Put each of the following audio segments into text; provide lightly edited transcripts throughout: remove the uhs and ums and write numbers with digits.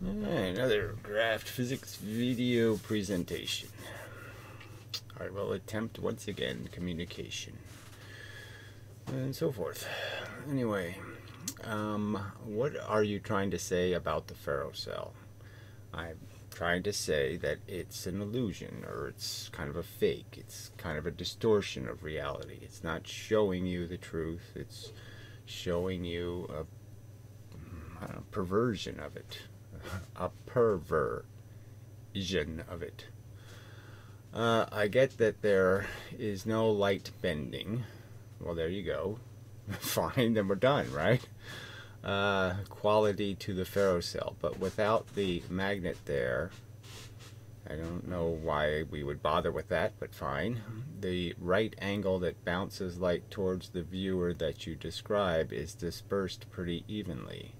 Another draft physics video presentation. I will attempt once again communication and so forth. Anyway, what are you trying to say about the ferrocell? I'm trying to say that it's an illusion, or it's kind of a fake. It's kind of a distortion of reality. It's not showing you the truth. It's showing you a perversion of it. A perversion of it. I get that there is no light bending. Well, there you go. Fine, then we're done, right? Quality to the ferrocell, but without the magnet there, I don't know why we would bother with that, but fine. The right angle that bounces light towards the viewer that you describe is dispersed pretty evenly.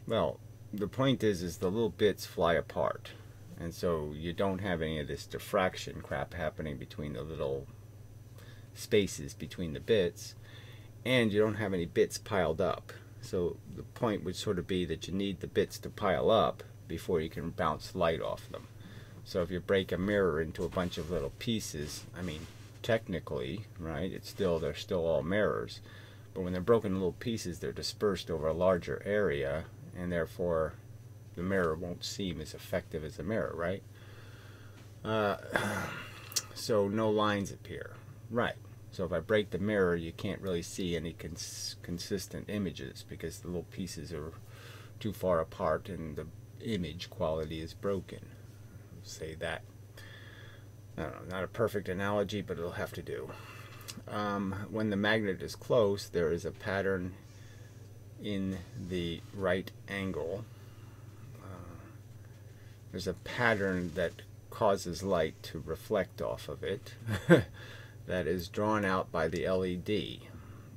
Well, the point is the little bits fly apart, and so you don't have any of this diffraction crap happening between the little spaces between the bits, and you don't have any bits piled up. So the point would sort of be that you need the bits to pile up before you can bounce light off them. So if you break a mirror into a bunch of little pieces, I mean, technically, right, they're still all mirrors, but when they're broken in little pieces, they're dispersed over a larger area, and therefore the mirror won't seem as effective as a mirror, right? So no lines appear, right? So if I break the mirror, you can't really see any consistent images because the little pieces are too far apart and the image quality is broken. Say that. I don't know, not a perfect analogy, but it'll have to do. When the magnet is close, there is a pattern in the right angle. There's a pattern that causes light to reflect off of it that is drawn out by the LED.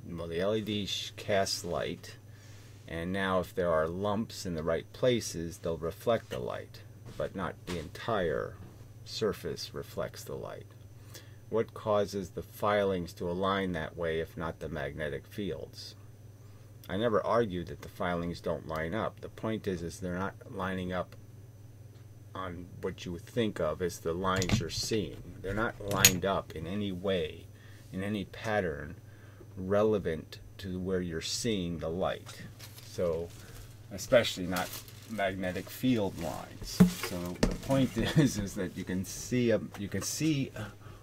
Well, the LED casts light, and now if there are lumps in the right places, they'll reflect the light, but not the entire surface reflects the light. What causes the filings to align that way if not the magnetic fields? I never argued that the filings don't line up. The point is they're not lining up on what you would think of as the lines you're seeing. They're not lined up in any way, in any pattern relevant to where you're seeing the light. So, especially not magnetic field lines. So the point is that you can see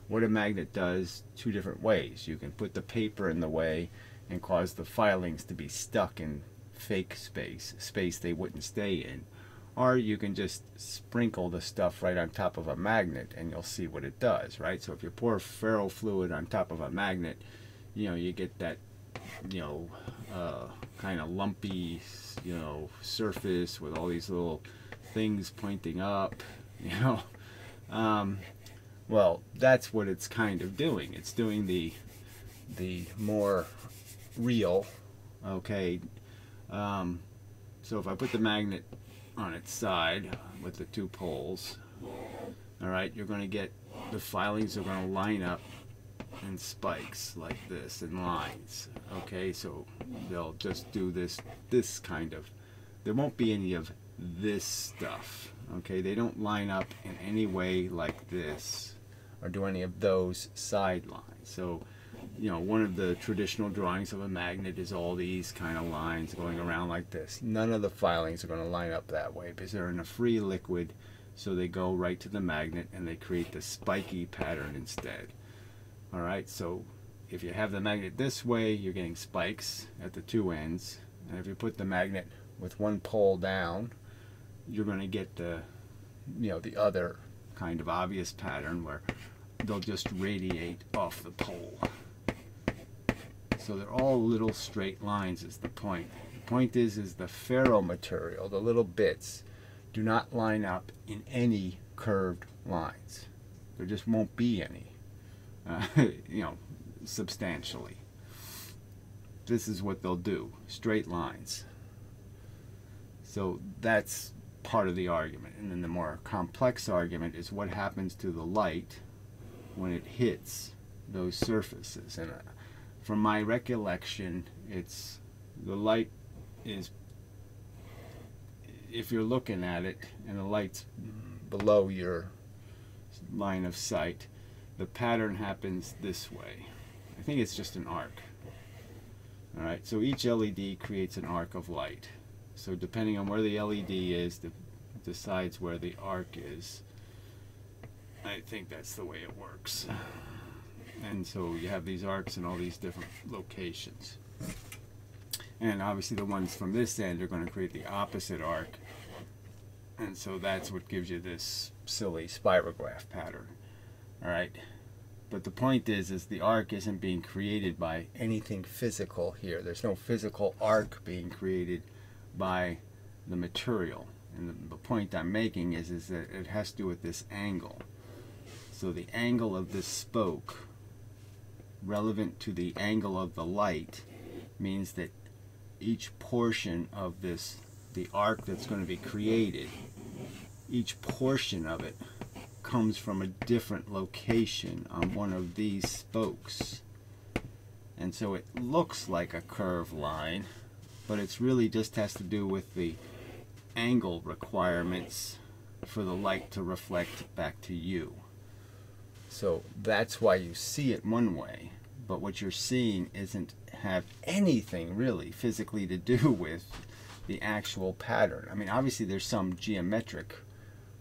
what a magnet does two different ways. You can put the paper in the way and cause the filings to be stuck in fake space they wouldn't stay in. Or you can just sprinkle the stuff right on top of a magnet and you'll see what it does, right? So if you pour ferrofluid on top of a magnet, you get that, kind of lumpy, surface with all these little things pointing up, Well, that's what it's kind of doing. It's doing the more real, okay? So if I put the magnet on its side with the two poles, all right, you're going to get the filings are going to line up in spikes like this, in lines, okay? So they'll just do this kind of, there won't be any of this stuff, okay? They don't line up in any way like this or do any of those side lines. So one of the traditional drawings of a magnet is all these kind of lines going around like this. None of the filings are going to line up that way because they're in a free liquid, so they go right to the magnet and they create the spiky pattern instead. Alright, so if you have the magnet this way, you're getting spikes at the two ends, and if you put the magnet with one pole down, you're going to get the other kind of obvious pattern where they'll just radiate off the pole. So they're all little straight lines is the point. The point is the ferro material, the little bits, do not line up in any curved lines. There just won't be any, substantially. This is what they'll do, straight lines. So that's part of the argument. And then the more complex argument is what happens to the light when it hits those surfaces. And from my recollection, the light is if you're looking at it and the light's below your line of sight, the pattern happens this way. I think it's just an arc. Alright, so each LED creates an arc of light. So depending on where the LED is, decides where the arc is. I think that's the way it works. And so you have these arcs in all these different locations. And obviously the ones from this end are going to create the opposite arc. And so that's what gives you this silly spirograph pattern. Alright? But the point is the arc isn't being created by anything physical here. There's no physical arc being created by the material. And the point I'm making is that it has to do with this angle. So the angle of this spoke, relevant to the angle of the light, means that each portion of this, the arc that's going to be created, each portion of it comes from a different location on one of these spokes. And so it looks like a curved line, but it's really just has to do with the angle requirements for the light to reflect back to you. So that's why you see it one way, but what you're seeing isn't have anything really physically to do with the actual pattern. I mean, obviously there's some geometric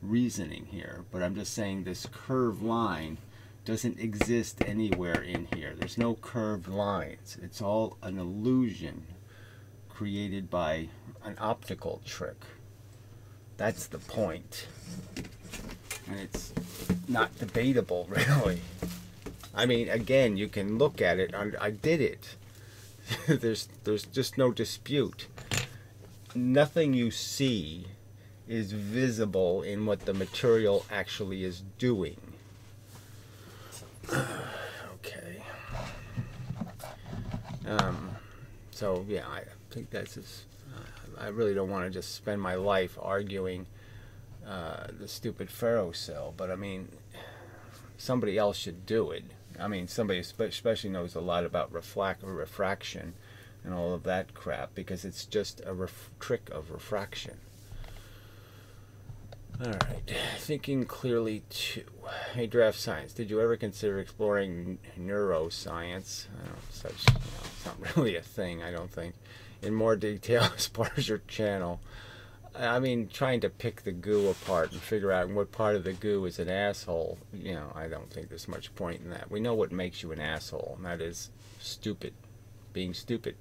reasoning here, but I'm just saying this curved line doesn't exist anywhere in here. There's no curved lines. It's all an illusion created by an optical trick. That's the point. And it's not debatable, really. I mean, again, you can look at it. I did it. There's just no dispute. Nothing you see is visible in what the material actually is doing. Okay. So yeah, I think that's just, I really don't want to just spend my life arguing the stupid ferrocell, but I mean, somebody else should do it. I mean, somebody especially knows a lot about refraction and all of that crap, because it's just a trick of refraction. Alright, thinking clearly too. Hey, DraftScience, did you ever consider exploring neuroscience? It's not really a thing, I don't think. In more detail as far as your channel. I mean, trying to pick the goo apart and figure out what part of the goo is an asshole, you know, I don't think there's much point in that. We know what makes you an asshole, and that is stupid. Being stupid,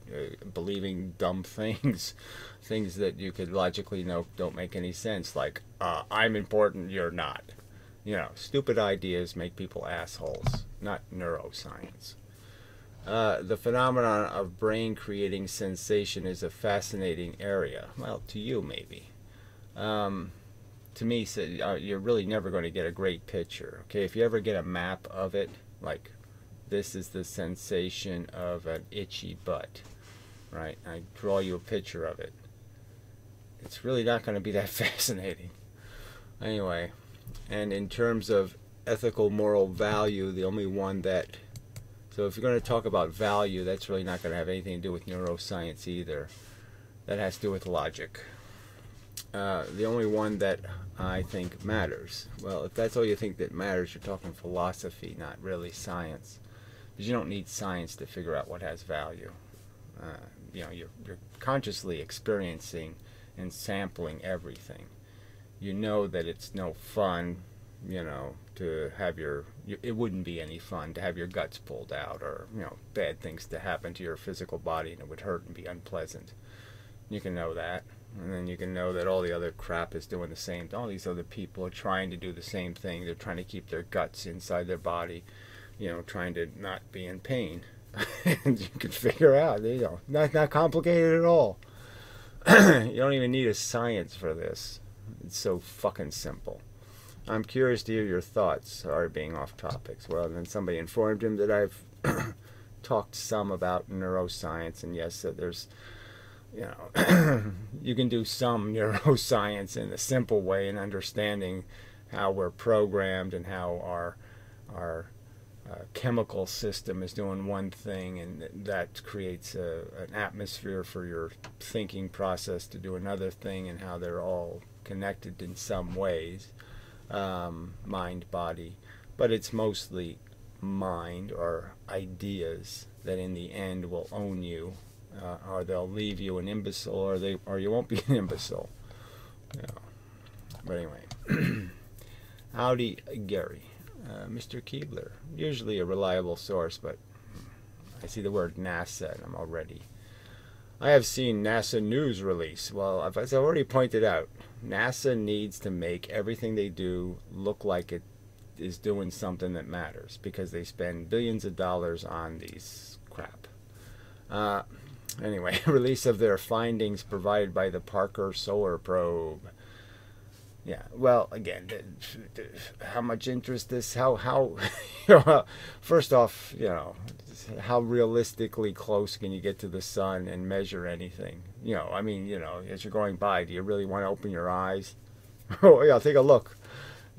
believing dumb things, things that you could logically know don't make any sense, like, I'm important, you're not. You know, stupid ideas make people assholes, not neuroscience. The phenomenon of brain creating sensation is a fascinating area. Well, to you maybe. To me, you're really never going to get a great picture. Okay, if you ever get a map of it, like this is the sensation of an itchy butt, right? I draw you a picture of it. It's really not going to be that fascinating. Anyway, and in terms of ethical moral value, the only one that, so if you're going to talk about value, that's really not going to have anything to do with neuroscience either. That has to do with logic. The only one that I think matters, well, if that's all you think that matters, you're talking philosophy, not really science. Because you don't need science to figure out what has value. You know, you're consciously experiencing and sampling everything. You know that it's no fun, you know, to have it wouldn't be any fun to have your guts pulled out, or, you know, bad things to happen to your physical body and it would hurt and be unpleasant. You can know that. And then you can know that all the other crap is doing the same. All these other people are trying to do the same thing. They're trying to keep their guts inside their body, you know, trying to not be in pain. And you can figure out, you know, not complicated at all. You don't even need a science for this. It's so fucking simple. I'm curious to hear your thoughts. Sorry, being off topics. Well, then somebody informed him that I've talked some about neuroscience, and yes, that there's, you know, you can do some neuroscience in a simple way in understanding how we're programmed and how our chemical system is doing one thing, and that creates an atmosphere for your thinking process to do another thing, and how they're all connected in some ways, mind, body. But it's mostly mind or ideas that in the end will own you, or they'll leave you an imbecile, or you won't be an imbecile. Yeah. But anyway, howdy, Gary. Mr. Keebler, usually a reliable source, but I see the word NASA and I'm already. I have seen NASA news release. Well, as I already pointed out, NASA needs to make everything they do look like it is doing something that matters, because they spend billions of dollars on these crap. Anyway, release of their findings provided by the Parker Solar Probe. Yeah, well, again, how much interest this, how you know, first off, you know, how realistically close can you get to the sun and measure anything? You know, I mean, you know, as you're going by, do you really want to open your eyes? Oh, yeah, take a look.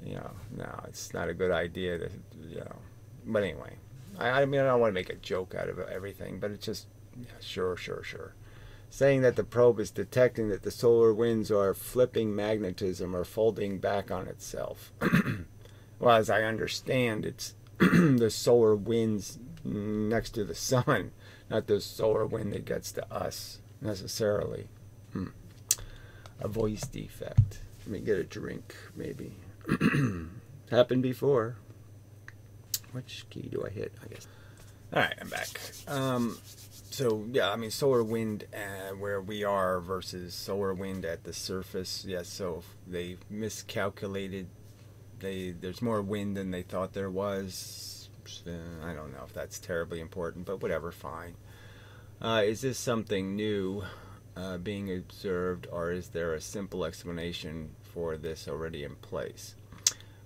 You know, no, it's not a good idea to, you know, but anyway, I mean, I don't want to make a joke out of everything, but it's just, yeah, sure. Saying that the probe is detecting that the solar winds are flipping magnetism or folding back on itself. Well, as I understand, it's the solar winds next to the sun, not the solar wind that gets to us, necessarily. A voice defect. Let me get a drink, maybe. Happened before. Which key do I hit, I guess? Alright, I'm back. So, yeah, I mean, solar wind where we are versus solar wind at the surface. Yes, so they miscalculated. There's more wind than they thought there was. I don't know if that's terribly important, but whatever, fine. Is this something new being observed, or is there a simple explanation for this already in place?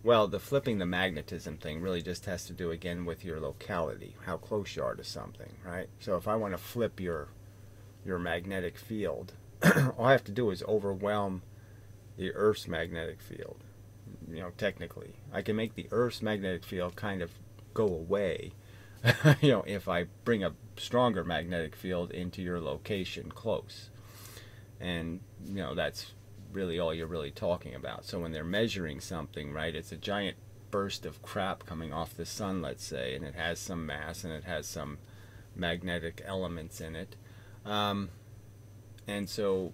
Well, the flipping the magnetism thing really just has to do, again, with your locality, how close you are to something, right? So if I want to flip your magnetic field, all I have to do is overwhelm the Earth's magnetic field. You know, technically. I can make the Earth's magnetic field kind of go away, you know, if I bring a stronger magnetic field into your location close. And, you know, that's really all you're really talking about. So when they're measuring something, right, it's a giant burst of crap coming off the sun, let's say, and it has some mass and it has some magnetic elements in it, and so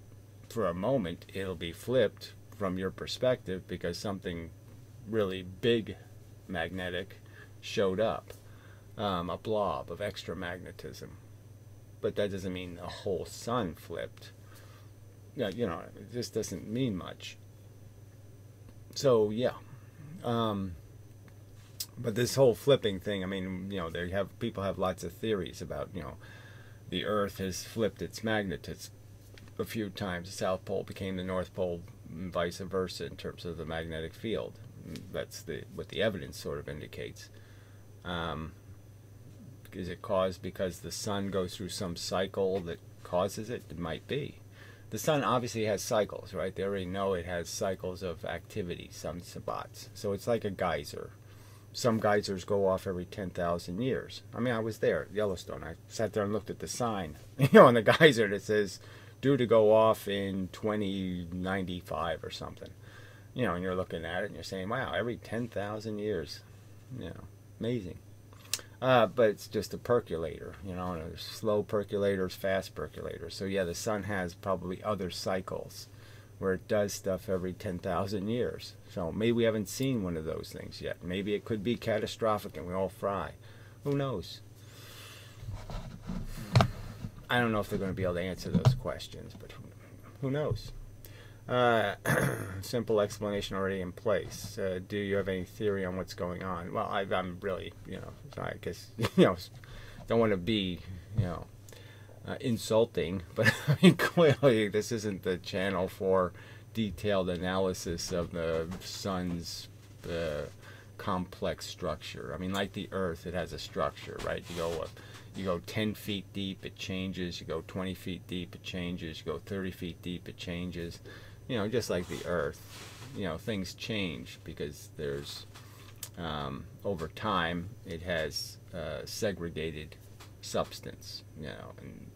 for a moment it'll be flipped from your perspective because something really big magnetic showed up, a blob of extra magnetism. But that doesn't mean the whole sun flipped. Yeah, you know, it just doesn't mean much. So yeah, but this whole flipping thing, I mean, you know, people have lots of theories about, you know, the Earth has flipped its magnetism a few times. The South Pole became the North Pole, and vice versa in terms of the magnetic field. That's what the evidence sort of indicates. Is it caused because the sun goes through some cycle that causes it? It might be. The sun obviously has cycles, right? They already know it has cycles of activity, some spots. So it's like a geyser. Some geysers go off every 10,000 years. I mean, I was there at Yellowstone. I sat there and looked at the sign, you know, on the geyser that says due to go off in 2095 or something. You know, and you're looking at it and you're saying, wow, every 10,000 years. You know, amazing. But it's just a percolator, you know, and there's slow percolators, fast percolators. So yeah, the sun has probably other cycles where it does stuff every 10,000 years. So maybe we haven't seen one of those things yet. Maybe it could be catastrophic and we all fry. Who knows? I don't know if they're going to be able to answer those questions, but who knows? Simple explanation already in place. Do you have any theory on what's going on? Well, I'm really, you know, I guess, you know, don't want to be, you know, insulting, but I mean, clearly this isn't the channel for detailed analysis of the sun's complex structure. I mean, like the Earth, it has a structure, right? You go 10 feet deep, it changes. You go 20 feet deep, it changes. You go 30 feet deep, it changes. You know, just like the Earth, you know, things change because there's over time it has segregated substance, you know, and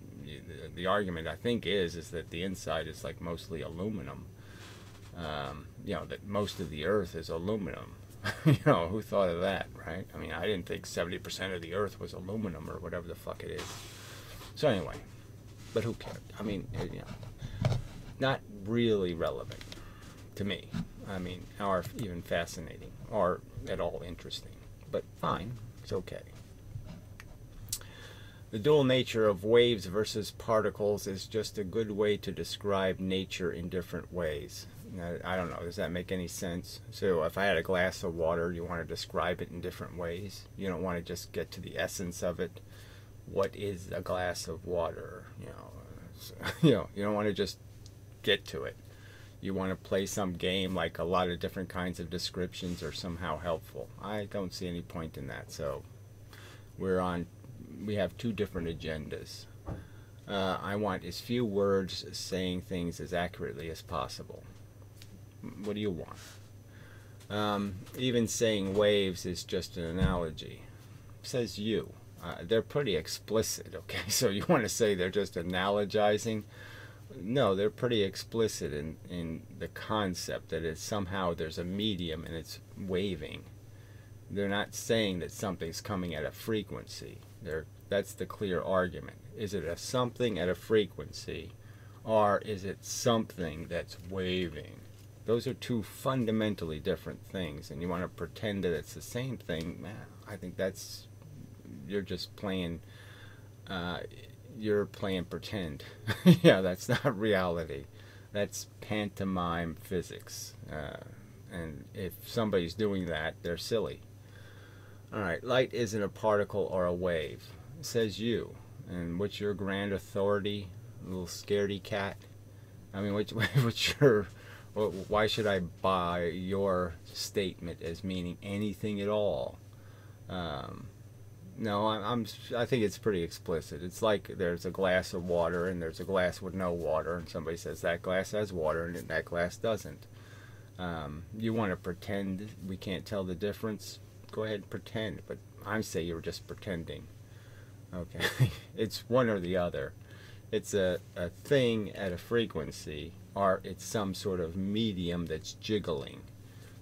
the argument I think is that the inside is like mostly aluminum. You know, that most of the earth is aluminum. You know, who thought of that, right? I mean, I didn't think 70% of the earth was aluminum or whatever the fuck it is. So anyway, but who cares? I mean, you know, not really relevant to me. I mean, or even fascinating or at all interesting. But fine, it's okay. The dual nature of waves versus particles is just a good way to describe nature in different ways. Now, I don't know, does that make any sense? So if I had a glass of water, you want to describe it in different ways. You don't want to just get to the essence of it. What is a glass of water? You know, you don't want to just get to it. You want to play some game like a lot of different kinds of descriptions are somehow helpful. I don't see any point in that. So we have two different agendas. I want as few words saying things as accurately as possible. What do you want? Even saying waves is just an analogy. Says you. They're pretty explicit, okay? So you want to say they're just analogizing? No, they're pretty explicit in the concept that it's somehow there's a medium and it's waving. They're not saying that something's coming at a frequency. That's the clear argument. Is it a something at a frequency, or is it something that's waving? Those are two fundamentally different things, and you want to pretend that it's the same thing. Man, I think you're just playing. You're playing pretend. Yeah, that's not reality. That's pantomime physics. And if somebody's doing that, they're silly. Alright, light isn't a particle or a wave. It says you. And what's your grand authority, little scaredy cat? I mean, why should I buy your statement as meaning anything at all? No, I think it's pretty explicit. It's like there's a glass of water and there's a glass with no water, and somebody says that glass has water and that glass doesn't. You want to pretend we can't tell the difference? Go ahead and pretend, but I say you're just pretending. Okay, it's one or the other. It's a thing at a frequency, or it's some sort of medium that's jiggling.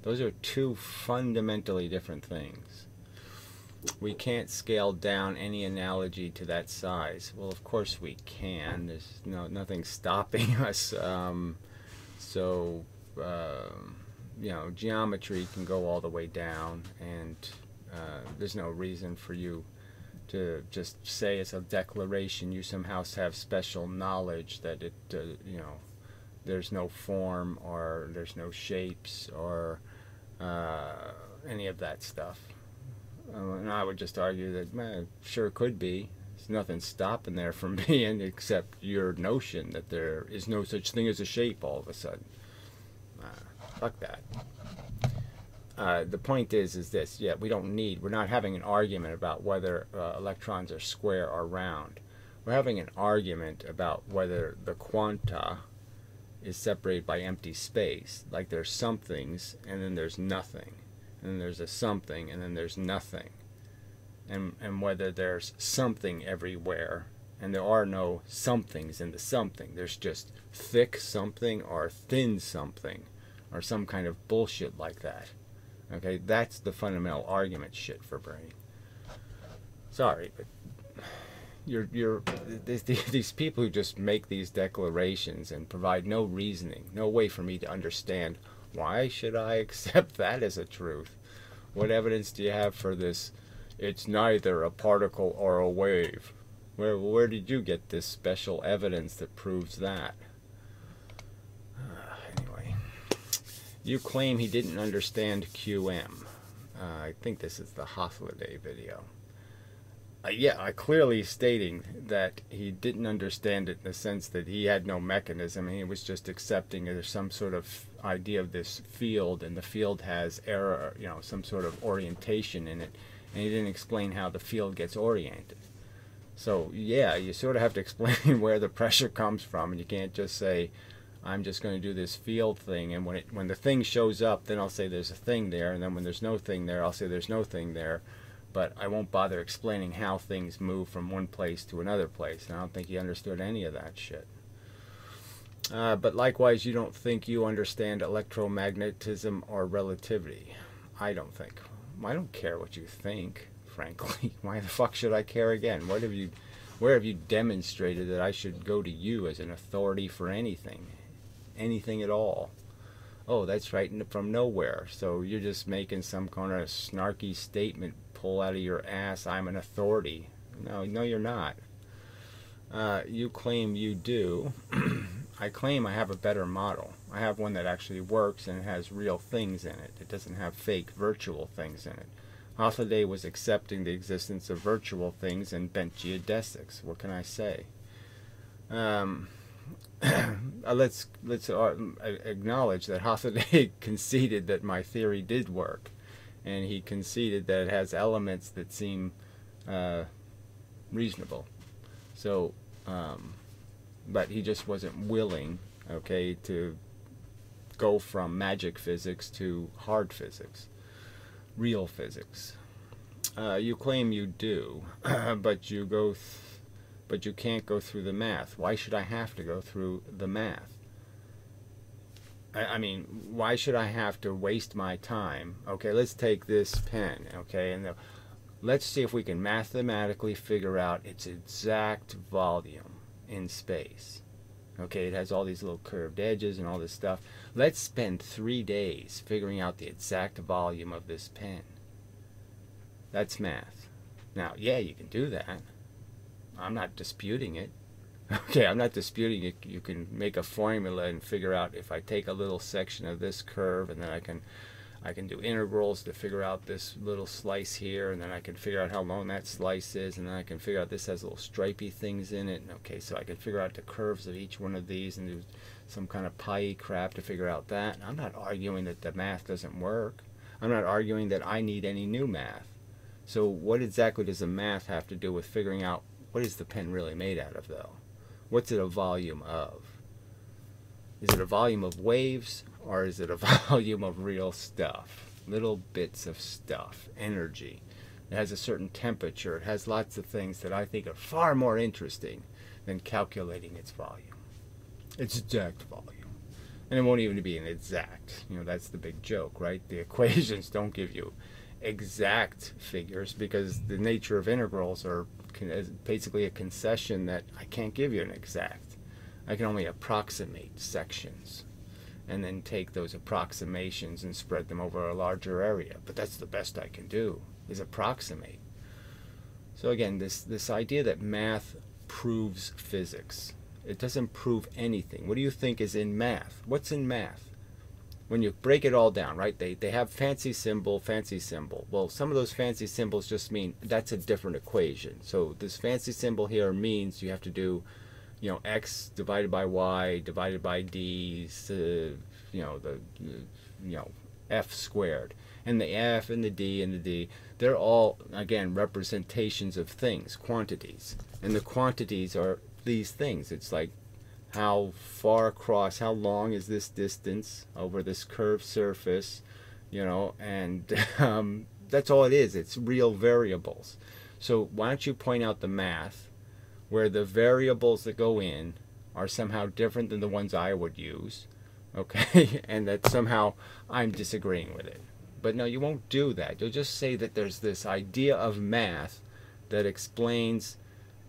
Those are two fundamentally different things. We can't scale down any analogy to that size. Well, of course we can. There's nothing stopping us. You know, geometry can go all the way down, and there's no reason for you to just say as a declaration you somehow have special knowledge that it, you know, there's no form or there's no shapes or any of that stuff. And I would just argue that, man, sure could be. There's nothing stopping there from being except your notion that there is no such thing as a shape all of a sudden. Fuck that. The point is this. Yeah, we're not having an argument about whether electrons are square or round. We're having an argument about whether the quanta is separated by empty space. Like there's somethings and then there's nothing. And then there's a something, and then there's nothing. And whether there's something everywhere, and there are no somethings in the something. There's just thick something or thin something, or some kind of bullshit like that. Okay, that's the fundamental argument shit for brain. Sorry, but these people who just make these declarations and provide no reasoning, no way for me to understand. Why should I accept that as a truth? What evidence do you have for this? It's neither a particle or a wave. Where did you get this special evidence that proves that? Anyway, you claim he didn't understand QM. I think this is the Holiday video. Yeah, clearly stating that he didn't understand it in the sense that he had no mechanism, and he was just accepting there's some sort of idea of this field, and the field has error, you know, some sort of orientation in it, and he didn't explain how the field gets oriented. So yeah, you sort of have to explain where the pressure comes from, and you can't just say, I'm just going to do this field thing, and when the thing shows up, then I'll say there's a thing there, and then when there's no thing there, I'll say there's no thing there, but I won't bother explaining how things move from one place to another place, and I don't think he understood any of that shit. But likewise, you don't think you understand electromagnetism or relativity. I don't think. I don't care what you think, frankly. Why the fuck should I care again? Where have you demonstrated that I should go to you as an authority for anything? Anything at all? Oh, that's right, from nowhere. So you're just making some kind of snarky statement, pull out of your ass, I'm an authority. No, you're not. You claim you do. I claim I have a better model. I have one that actually works and it has real things in it. It doesn't have fake virtual things in it. Holiday was accepting the existence of virtual things and bent geodesics. What can I say? Let's acknowledge that Holiday conceded that my theory did work, and he conceded that it has elements that seem reasonable. So, but he just wasn't willing, okay, to go from magic physics to hard physics, real physics. You claim you do, but you can't go through the math. Why should I have to go through the math? I mean, why should I have to waste my time? Okay, let's take this pen, okay, and let's see if we can mathematically figure out its exact volume in space. Okay, it has all these little curved edges and all this stuff. Let's spend 3 days figuring out the exact volume of this pen. That's math. Now, yeah, you can do that. I'm not disputing it. Okay, I'm not disputing it. You can make a formula and figure out if I take a little section of this curve, and then I can do integrals to figure out this little slice here, and then I can figure out how long that slice is, and then I can figure out this has little stripy things in it. And okay, so I can figure out the curves of each one of these and do some kind of pi crap to figure out that. And I'm not arguing that the math doesn't work. I'm not arguing that I need any new math. So what exactly does the math have to do with figuring out what is the pen really made out of, though? What's it a volume of? Is it a volume of waves, or is it a volume of real stuff? Little bits of stuff, energy. It has a certain temperature. It has lots of things that I think are far more interesting than calculating its volume. Its exact volume. And it won't even be an exact. You know, that's the big joke, right? The equations don't give you exact figures because the nature of integrals are basically a concession that I can't give you an exact. I can only approximate sections and then take those approximations and spread them over a larger area. But that's the best I can do, is approximate. So again, this idea that math proves physics. It doesn't prove anything. What do you think is in math? What's in math? When you break it all down, right? They have fancy symbol, fancy symbol. Well, some of those fancy symbols just mean that's a different equation. So this fancy symbol here means you have to do, you know, x divided by y divided by d, f squared. And the f and the d, they're all, again, representations of things, quantities. And the quantities are these things. It's like how far across, how long is this distance over this curved surface, you know, and that's all it is. It's real variables. So why don't you point out the math where the variables that go in are somehow different than the ones I would use, okay, and that somehow I'm disagreeing with it. But no, you won't do that. You'll just say that there's this idea of math that explains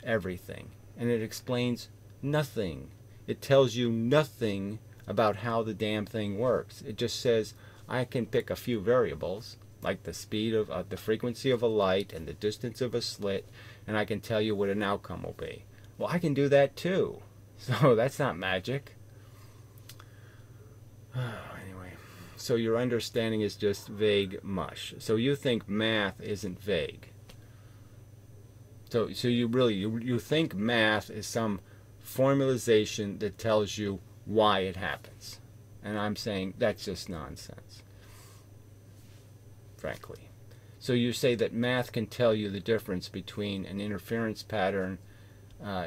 everything, and it explains nothing. It tells you nothing about how the damn thing works. It just says, I can pick a few variables, like the speed of, the frequency of a light and the distance of a slit, and I can tell you what an outcome will be. Well, I can do that too. So that's not magic. Anyway, so your understanding is just vague mush. So you think math isn't vague. So you think math is some formalization that tells you why it happens. And I'm saying that's just nonsense, frankly. So you say that math can tell you the difference between an interference pattern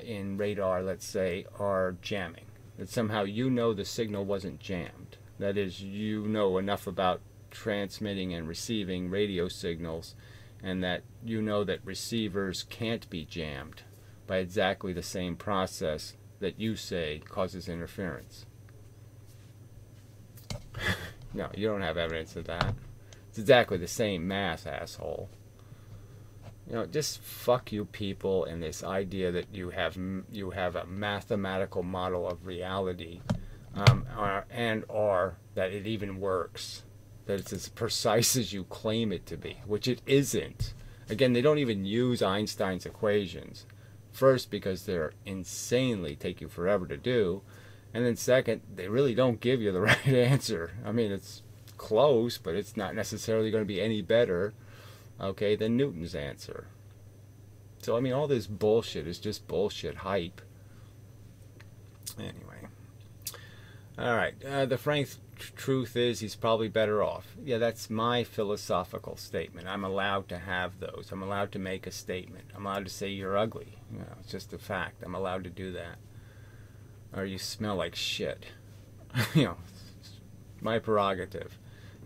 in radar, let's say, or jamming. That somehow you know the signal wasn't jammed. That is, you know enough about transmitting and receiving radio signals, and that you know that receivers can't be jammed by exactly the same process that you say causes interference. No, you don't have evidence of that. It's exactly the same math, asshole. You know, just fuck you people and this idea that you have a mathematical model of reality, or that it even works, that it's as precise as you claim it to be, which it isn't. Again, they don't even use Einstein's equations. First, because they're insanely take you forever to do, and then second, they really don't give you the right answer. I mean, it's close, but it's not necessarily going to be any better, okay, than Newton's answer. So, I mean, all this bullshit is just bullshit hype. Anyway. Alright, the frank truth is he's probably better off. Yeah, that's my philosophical statement. I'm allowed to have those. I'm allowed to make a statement. I'm allowed to say you're ugly. You know, it's just a fact. I'm allowed to do that. Or you smell like shit. You know, it's my prerogative.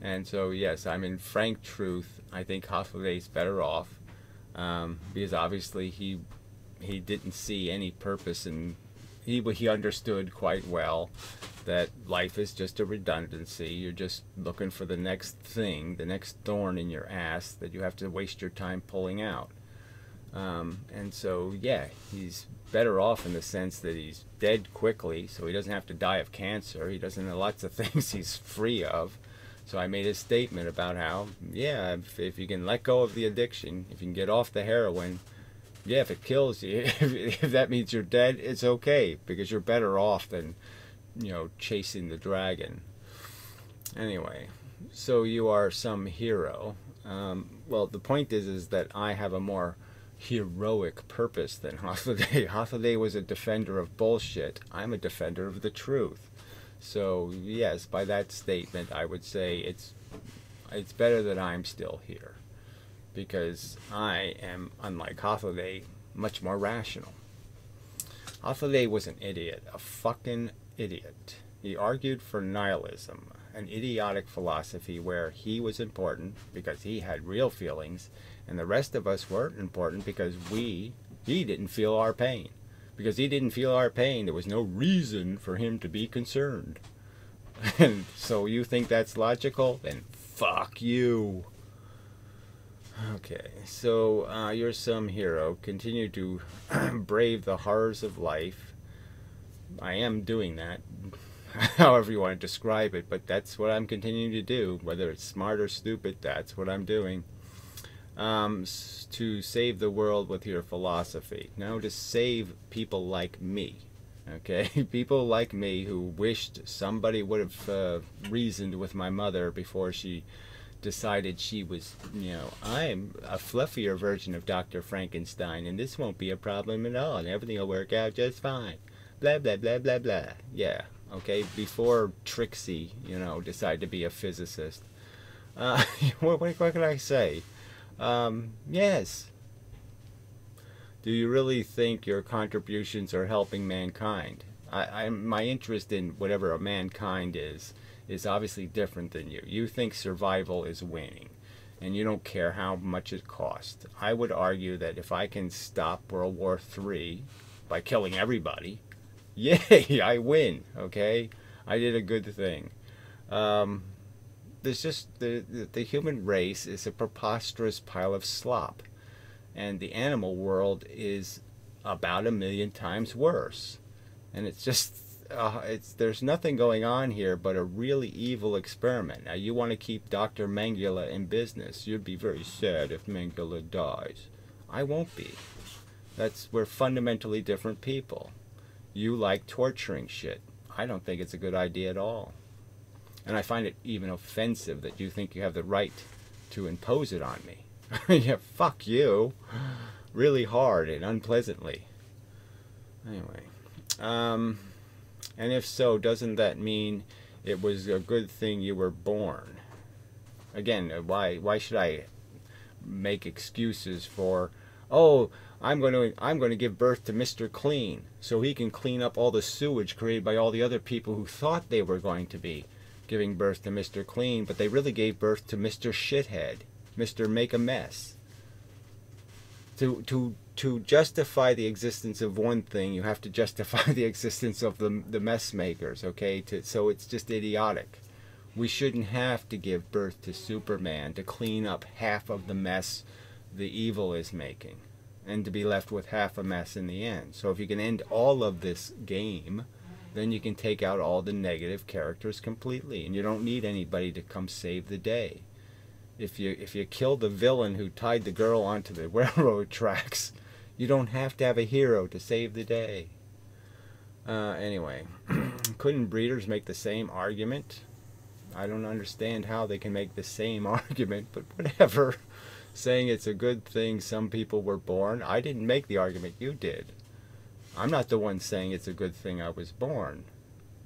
And so, yes, I'm in frank truth. I think Holliday's better off, because obviously he didn't see any purpose, and he understood quite well that life is just a redundancy. You're just looking for the next thing, the next thorn in your ass that you have to waste your time pulling out. And so, yeah, he's better off in the sense that he's dead quickly, so he doesn't have to die of cancer. He doesn't have lots of things he's free of. So I made a statement about how, yeah, if you can let go of the addiction, if you can get off the heroin, yeah, if it kills you, if that means you're dead, it's okay, because you're better off than, you know, chasing the dragon. Anyway, so you are some hero. Well, the point is that I have a more heroic purpose than Holliday. Holliday was a defender of bullshit. I'm a defender of the truth. So yes, by that statement, I would say it's better that I'm still here, because I am, unlike Holliday, much more rational. Holliday was an idiot, a fucking idiot. He argued for nihilism, an idiotic philosophy where he was important because he had real feelings, and the rest of us weren't important because he didn't feel our pain. Because he didn't feel our pain, there was no reason for him to be concerned. And so you think that's logical? Then fuck you. Okay, so you're some hero. Continue to brave the horrors of life. I am doing that, however you want to describe it, but that's what I'm continuing to do. Whether it's smart or stupid, that's what I'm doing. To save the world with your philosophy. Now to save people like me. Okay? People like me who wished somebody would have reasoned with my mother before she decided she was, you know, I'm a fluffier version of Dr. Frankenstein, and this won't be a problem at all, and everything will work out just fine. Blah, blah, blah, blah, blah. Yeah, okay? Before Trixie, you know, decided to be a physicist. What can I say? Yes. Do you really think your contributions are helping mankind? My interest in whatever a mankind is obviously different than you. You think survival is winning, and you don't care how much it costs. I would argue that if I can stop World War III by killing everybody, yay, I win, okay? I did a good thing. There's just, the human race is a preposterous pile of slop, and the animal world is about 1,000,000 times worse. And it's just, there's nothing going on here but a really evil experiment. Now, you want to keep Dr. Mengele in business. You'd be very sad if Mengele dies. I won't be. We're fundamentally different people. You like torturing shit. I don't think it's a good idea at all. And I find it even offensive that you think you have the right to impose it on me. Yeah, fuck you. Really hard and unpleasantly. Anyway. And if so, doesn't that mean it was a good thing you were born? Again, why should I make excuses for, oh, I'm going to give birth to Mr. Clean so he can clean up all the sewage created by all the other people who thought they were going to be giving birth to Mr. Clean, but they really gave birth to Mr. Shithead, Mr. Make a Mess. To justify the existence of one thing, you have to justify the existence of the mess makers, okay? So it's just idiotic. We shouldn't have to give birth to Superman to clean up half of the mess the evil is making, and to be left with half a mess in the end. So if you can end all of this game, then you can take out all the negative characters completely, and you don't need anybody to come save the day. If you kill the villain who tied the girl onto the railroad tracks, you don't have to have a hero to save the day. Anyway, couldn't breeders make the same argument? I don't understand how they can make the same argument, but whatever. Saying it's a good thing some people were born. I didn't make the argument, you did. I'm not the one saying it's a good thing I was born.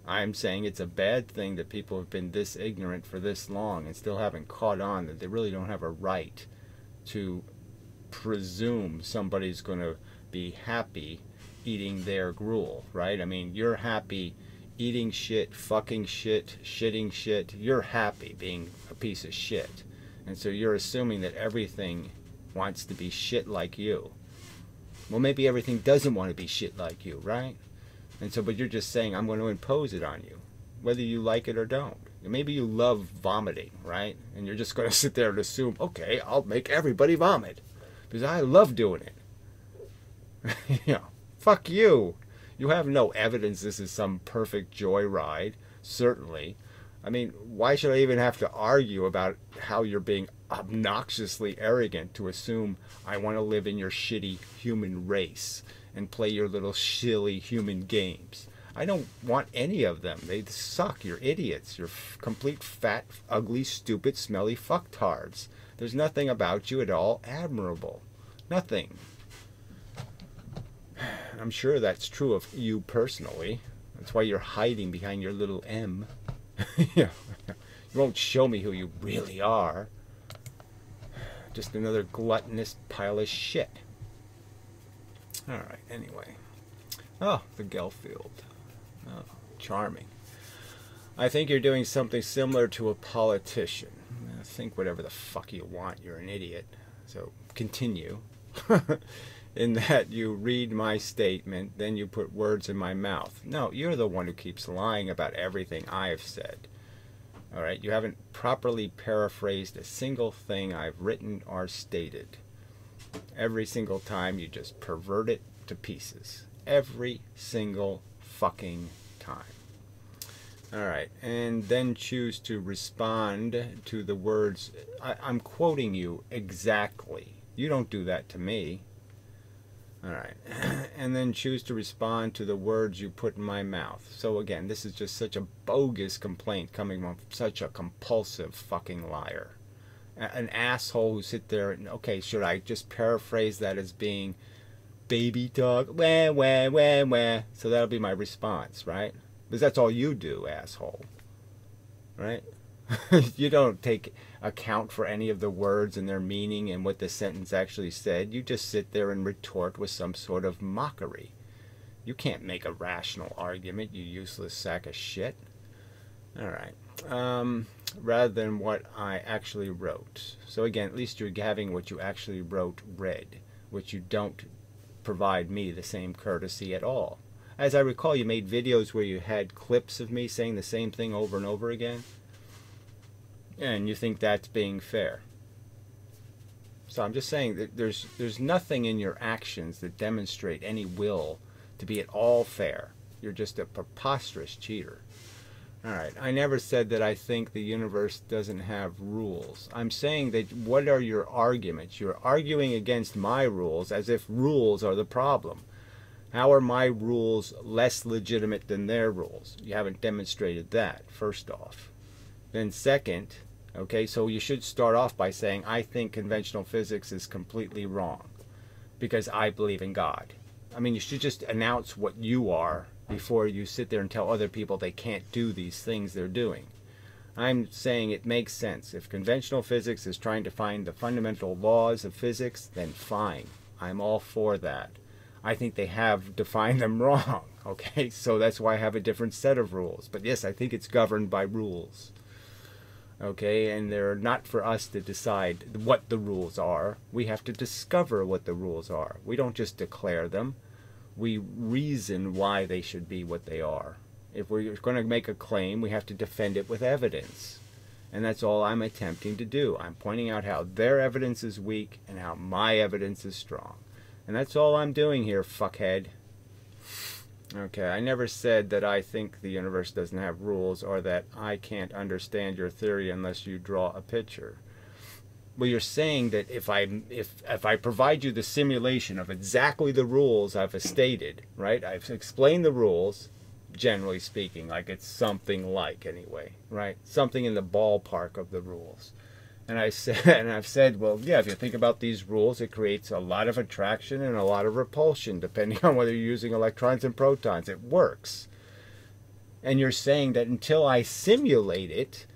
I'm saying it's a bad thing that people have been this ignorant for this long and still haven't caught on that they really don't have a right to presume somebody's going to be happy eating their gruel, right? I mean, you're happy eating shit, fucking shit, shitting shit. You're happy being a piece of shit. And so you're assuming that everything wants to be shit like you. Well, maybe everything doesn't want to be shit like you, right? And so, but you're just saying, I'm going to impose it on you, whether you like it or don't. Maybe you love vomiting, right? And you're just going to sit there and assume, okay, I'll make everybody vomit because I love doing it. You know, fuck you. You have no evidence this is some perfect joyride, certainly. I mean, why should I even have to argue about how you're being obnoxiously arrogant to assume I want to live in your shitty human race and play your little silly human games? I don't want any of them. They suck. You're idiots. You're complete fat, ugly, stupid, smelly fucktards. There's nothing about you at all admirable. Nothing. I'm sure that's true of you personally. That's why you're hiding behind your little M. You won't show me who you really are. Just another gluttonous pile of shit. Alright, anyway. Oh, the Gelfield. Oh, charming. I think you're doing something similar to a politician. Think whatever the fuck you want. You're an idiot. So, continue. In that you read my statement, then you put words in my mouth. No, you're the one who keeps lying about everything I've said. Alright, you haven't properly paraphrased a single thing I've written or stated. Every single time you just pervert it to pieces. Every single fucking time. Alright, and then choose to respond to the words. I'm quoting you exactly. You don't do that to me. Alright, and then choose to respond to the words you put in my mouth. So again, this is just such a bogus complaint coming from such a compulsive fucking liar. An asshole who sit there and, okay, should I just paraphrase that as being baby talk? Wah, wah, wah, wah. So that'll be my response, right? Because that's all you do, asshole. Right? You don't take account for any of the words and their meaning and what the sentence actually said. You just sit there and retort with some sort of mockery. You can't make a rational argument, you useless sack of shit. Alright. Rather than what I actually wrote. So again, at least you're having what you actually wrote read, which you don't provide me the same courtesy at all. As I recall, you made videos where you had clips of me saying the same thing over and over again. And you think that's being fair. So I'm just saying that there's nothing in your actions that demonstrate any will to be at all fair. You're just a preposterous cheater. Alright, I never said that I think the universe doesn't have rules. I'm saying that what are your arguments? You're arguing against my rules as if rules are the problem. How are my rules less legitimate than their rules? You haven't demonstrated that, first off. Then second, okay, so you should start off by saying, I think conventional physics is completely wrong because I believe in God. I mean, you should just announce what you are before you sit there and tell other people they can't do these things they're doing. I'm saying it makes sense. If conventional physics is trying to find the fundamental laws of physics, then fine. I'm all for that. I think they have defined them wrong. Okay, so that's why I have a different set of rules. But yes, I think it's governed by rules. Okay, and they're not for us to decide what the rules are. We have to discover what the rules are. We don't just declare them. We reason why they should be what they are. If we're going to make a claim, we have to defend it with evidence. And that's all I'm attempting to do. I'm pointing out how their evidence is weak and how my evidence is strong. And that's all I'm doing here, fuckhead. Okay, I never said that I think the universe doesn't have rules or that I can't understand your theory unless you draw a picture. Well, you're saying that if I provide you the simulation of exactly the rules I've stated, right? I've explained the rules, generally speaking, like it's something like anyway, right? Something in the ballpark of the rules. And I've said, well, yeah, if you think about these rules, it creates a lot of attraction and a lot of repulsion, depending on whether you're using electrons and protons. It works. And you're saying that until I simulate it,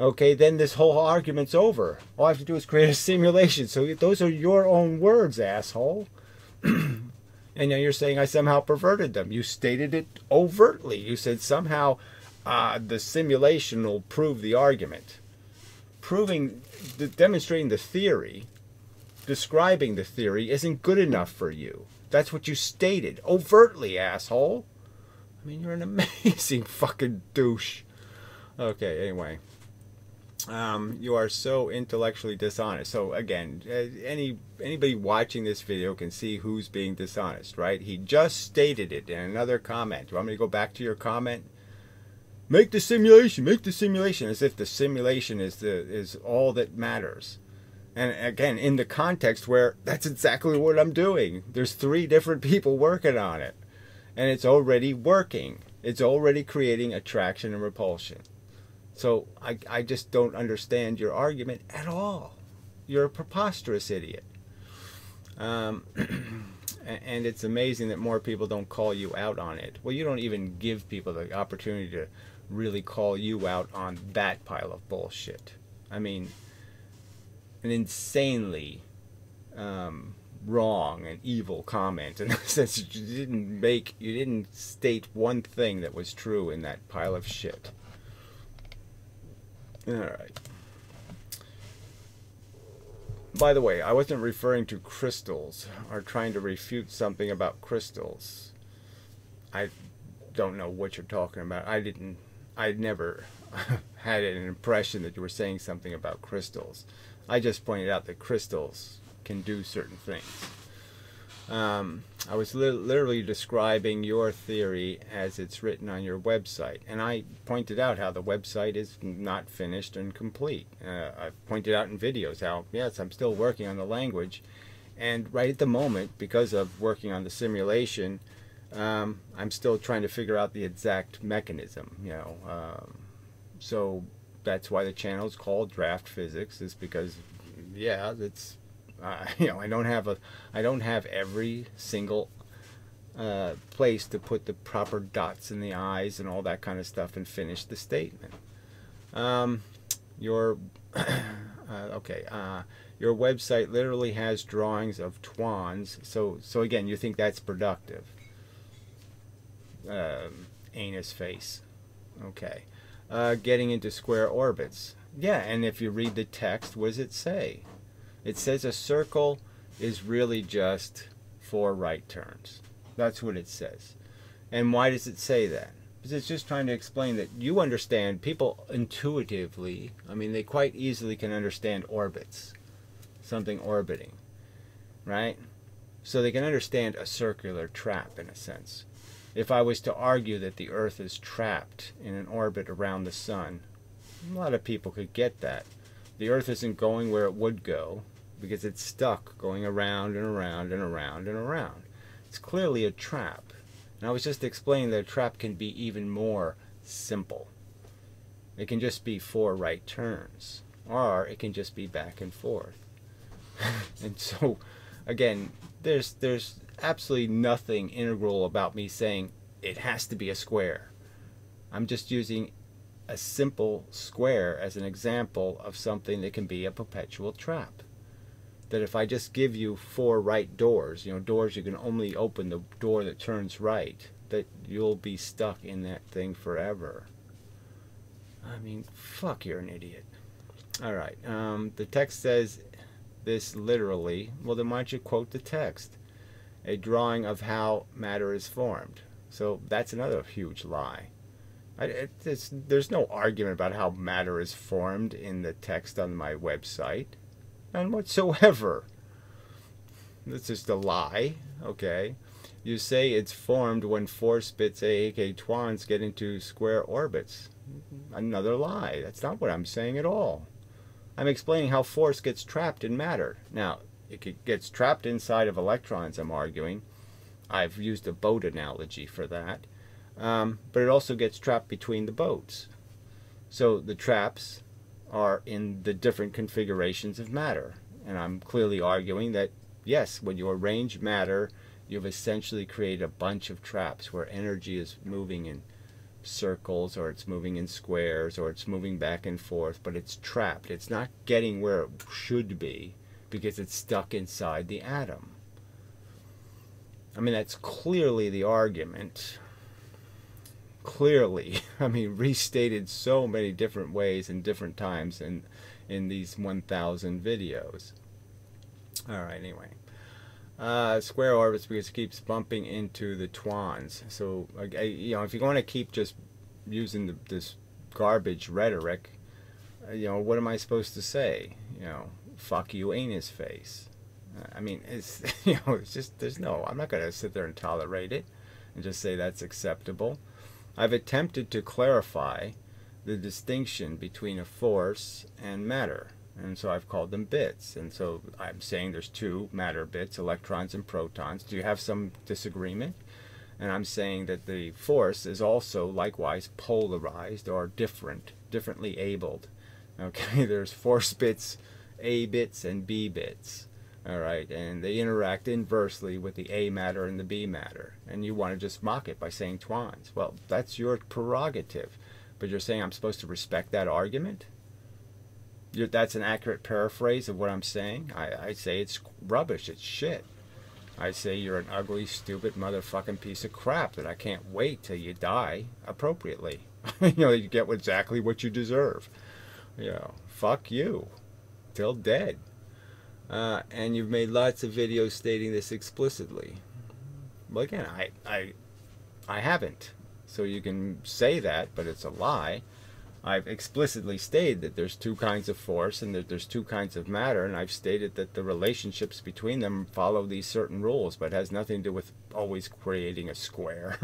okay, then this whole argument's over. All I have to do is create a simulation. So those are your own words, asshole. And now you're saying I somehow perverted them. You stated it overtly. You said somehow the simulation will prove the argument. Demonstrating the theory, describing the theory isn't good enough for you. That's what you stated overtly, asshole. I mean, you're an amazing fucking douche. Okay, anyway. You are so intellectually dishonest. So again, anybody watching this video can see who's being dishonest, right? He just stated it in another comment. Do you want me to go back to your comment? Make the simulation, as if the simulation is all that matters. And again, in the context where that's exactly what I'm doing. There's 3 different people working on it. And it's already working. It's already creating attraction and repulsion. So I just don't understand your argument at all. You're a preposterous idiot. And it's amazing that more people don't call you out on it. Well, you don't even give people the opportunity to really call you out on that pile of bullshit. I mean, an insanely wrong and evil comment in the sense that you didn't state one thing that was true in that pile of shit. Alright. By the way, I wasn't referring to crystals or trying to refute something about crystals. I don't know what you're talking about. I never had an impression that you were saying something about crystals. I just pointed out that crystals can do certain things. I was literally describing your theory as it's written on your website, and I pointed out how the website is not finished and complete. I've pointed out in videos how, yes, I'm still working on the language, and right at the moment, because of working on the simulation, I'm still trying to figure out the exact mechanism, you know. So that's why the channel is called Draft Physics, is because, yeah, it's you know, I don't have every single place to put the proper dots in the I's and all that kind of stuff and finish the statement. Your website literally has drawings of twans. So again, you think that's productive? Anus face. Okay. Getting into square orbits. Yeah, and if you read the text, what does it say? It says a circle is really just 4 right turns. That's what it says. And why does it say that? Because it's just trying to explain that you understand, people intuitively, I mean, they quite easily can understand orbits. Something orbiting. Right? So they can understand a circular trap, in a sense. If I was to argue that the Earth is trapped in an orbit around the Sun, a lot of people could get that. The Earth isn't going where it would go because it's stuck going around and around and around and around. It's clearly a trap. And I was just explaining that a trap can be even more simple. It can just be 4 right turns, or it can just be back and forth. And so, again, there's absolutely nothing integral about me saying it has to be a square. I'm just using a simple square as an example of something that can be a perpetual trap. that if I just give you 4 right doors, doors you can only open the door that turns right, that you'll be stuck in that thing forever. I mean, fuck, you're an idiot. All right. The text says this literally. Well, then why don't you quote the text? A drawing of how matter is formed. So that's another huge lie. There's no argument about how matter is formed in the text on my website. None whatsoever. That's just a lie. Okay. You say it's formed when force bits, aka twans, get into square orbits. Another lie. That's not what I'm saying at all. I'm explaining how force gets trapped in matter. Now, it gets trapped inside of electrons, I'm arguing. I've used a boat analogy for that. But it also gets trapped between the boats. So the traps are in the different configurations of matter. And I'm clearly arguing that, yes, when you arrange matter, you've essentially created a bunch of traps where energy is moving in circles, or it's moving in squares, or it's moving back and forth, but it's trapped. It's not getting where it should be because it's stuck inside the atom. I mean, that's clearly the argument. Clearly. I mean, restated so many different ways and different times in these 1,000 videos. All right, anyway. Square orbits because it keeps bumping into the twans. So, if you're going to keep just using this garbage rhetoric, what am I supposed to say? Fuck you, anus face. I mean, it's it's just I'm not going to sit there and tolerate it and just say that's acceptable. I've attempted to clarify the distinction between a force and matter. And so I've called them bits. And so I'm saying there's 2 matter bits, electrons and protons. Do you have some disagreement? And I'm saying that the force is also likewise polarized or differently abled. Okay, there's force bits, A bits, and B bits. All right, and they interact inversely with the A matter and the B matter. And you want to just mock it by saying twans. Well, that's your prerogative. But you're saying I'm supposed to respect that argument? That's an accurate paraphrase of what I'm saying? I say it's rubbish, it's shit. I say you're an ugly, stupid, motherfucking piece of crap that I can't wait till you die appropriately. You get exactly what you deserve. Fuck you. Till dead. And you've made lots of videos stating this explicitly. Well, again, I haven't. So you can say that, but it's a lie. I've explicitly stated that there's 2 kinds of force and that there's 2 kinds of matter, and I've stated that the relationships between them follow these certain rules, but it has nothing to do with always creating a square.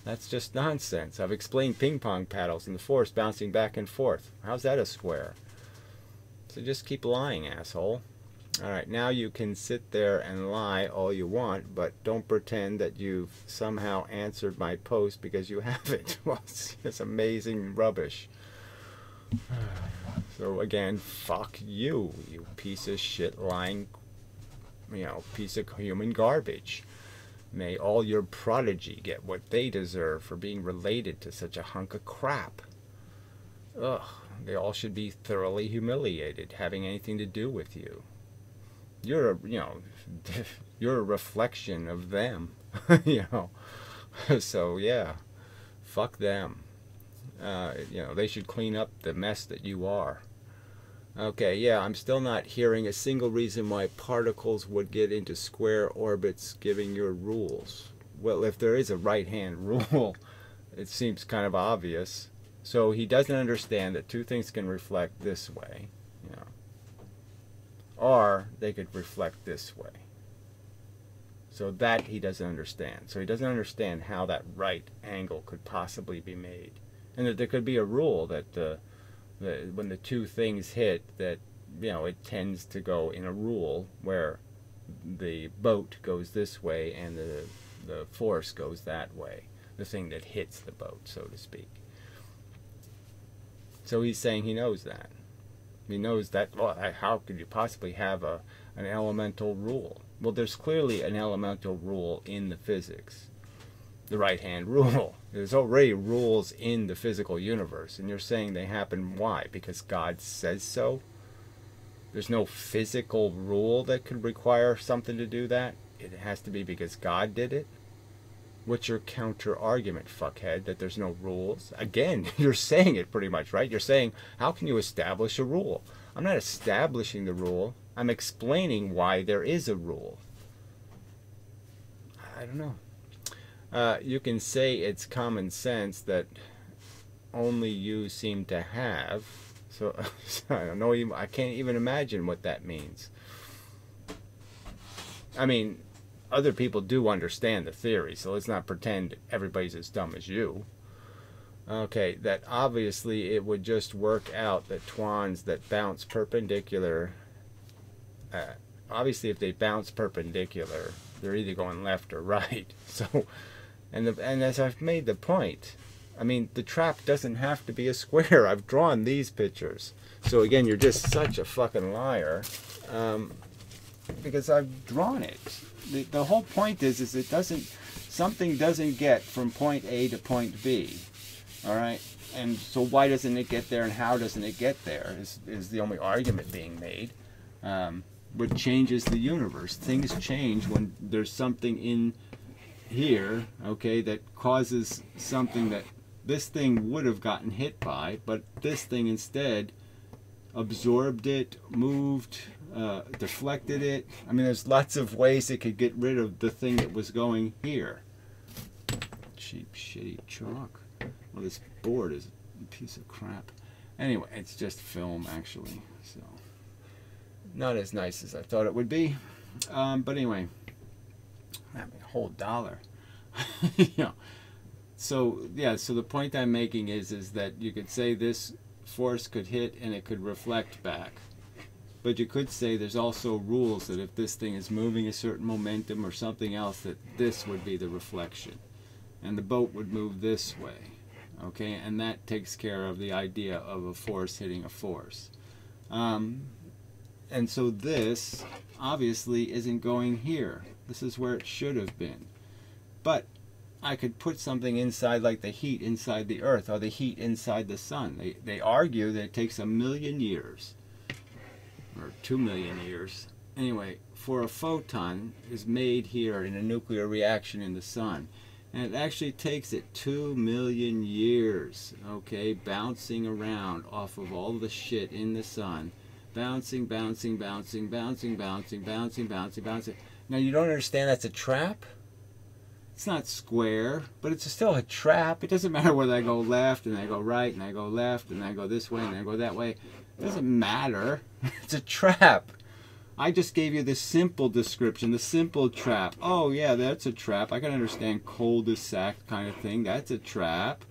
That's just nonsense. I've explained ping pong paddles and the force bouncing back and forth. How's that a square? So just keep lying, asshole. Alright, now you can sit there and lie all you want, but don't pretend that you've somehow answered my post because you haven't. Well, it's just amazing rubbish. So again, fuck you, you piece of shit lying, piece of human garbage. May all your prodigy get what they deserve for being related to such a hunk of crap. Ugh, they all should be thoroughly humiliated having anything to do with you. You're you're a reflection of them, So yeah, fuck them. They should clean up the mess that you are. Okay, yeah, I'm still not hearing a single reason why particles would get into square orbits given your rules. Well, if there is a right-hand rule, it seems kind of obvious. So he doesn't understand that 2 things can reflect this way, or they could reflect this way. So that he doesn't understand. So he doesn't understand how that right angle could possibly be made. And that there could be a rule that when the 2 things hit, that it tends to go in a rule where the boat goes this way and the force goes that way. The thing that hits the boat, so to speak. So he's saying he knows that. He knows that, well, how could you possibly have an elemental rule? Well, there's clearly an elemental rule in the physics. The right-hand rule. There's already rules in the physical universe, and you're saying they happen, why? Because God says so? there's no physical rule that could require something to do that. It has to be because God did it. What's your counter argument, fuckhead, that there's no rules? Again, you're saying it pretty much, right? You're saying, how can you establish a rule? I'm not establishing the rule. I'm explaining why there is a rule. I don't know. You can say it's common sense that only you seem to have. So I don't know. I can't even imagine what that means. I mean, other people do understand the theory, so let's not pretend everybody's as dumb as you. Okay, that obviously it would just work out that twans that bounce perpendicular, obviously if they bounce perpendicular, they're either going left or right. So, and as I've made the point, I mean, the trap doesn't have to be a square. I've drawn these pictures. So again, you're just such a fucking liar, because I've drawn it. The whole point is it doesn't, something doesn't get from point A to point B, all right? And so why doesn't it get there, and how doesn't it get there is the only argument being made. What changes the universe? Things change when there's something in here, okay, that causes something that this thing would have gotten hit by, but this thing instead absorbed it, moved, deflected it. I mean, there's lots of ways it could get rid of the thing that was going here. Cheap, shitty chalk. Well, this board is a piece of crap. Anyway, it's just film, actually, so not as nice as I thought it would be. But anyway, I mean, a whole dollar. You know. So yeah, so the point I'm making is that you could say this force could hit and it could reflect back. But you could say there's also rules that if this thing is moving a certain momentum or something else, that this would be the reflection. And the boat would move this way. Okay, and that takes care of the idea of a force hitting a force. And so this obviously isn't going here. This is where it should have been. But I could put something inside, like the heat inside the earth or the heat inside the sun. They argue that it takes 1 million years or 2 million years. Anyway, for a photon is made here in a nuclear reaction in the sun. And it actually takes it 2 million years, okay, bouncing around off of all the shit in the sun. Bouncing, bouncing, bouncing, bouncing, bouncing, bouncing, bouncing, bouncing. Now you don't understand that's a trap? It's not square, but it's still a trap. It doesn't matter whether I go left and I go right and I go left and I go this way and I go that way. It doesn't matter. It's a trap. I just gave you the simple description, the simple trap. Oh yeah, that's a trap. I can understand cul-de-sac kind of thing. That's a trap.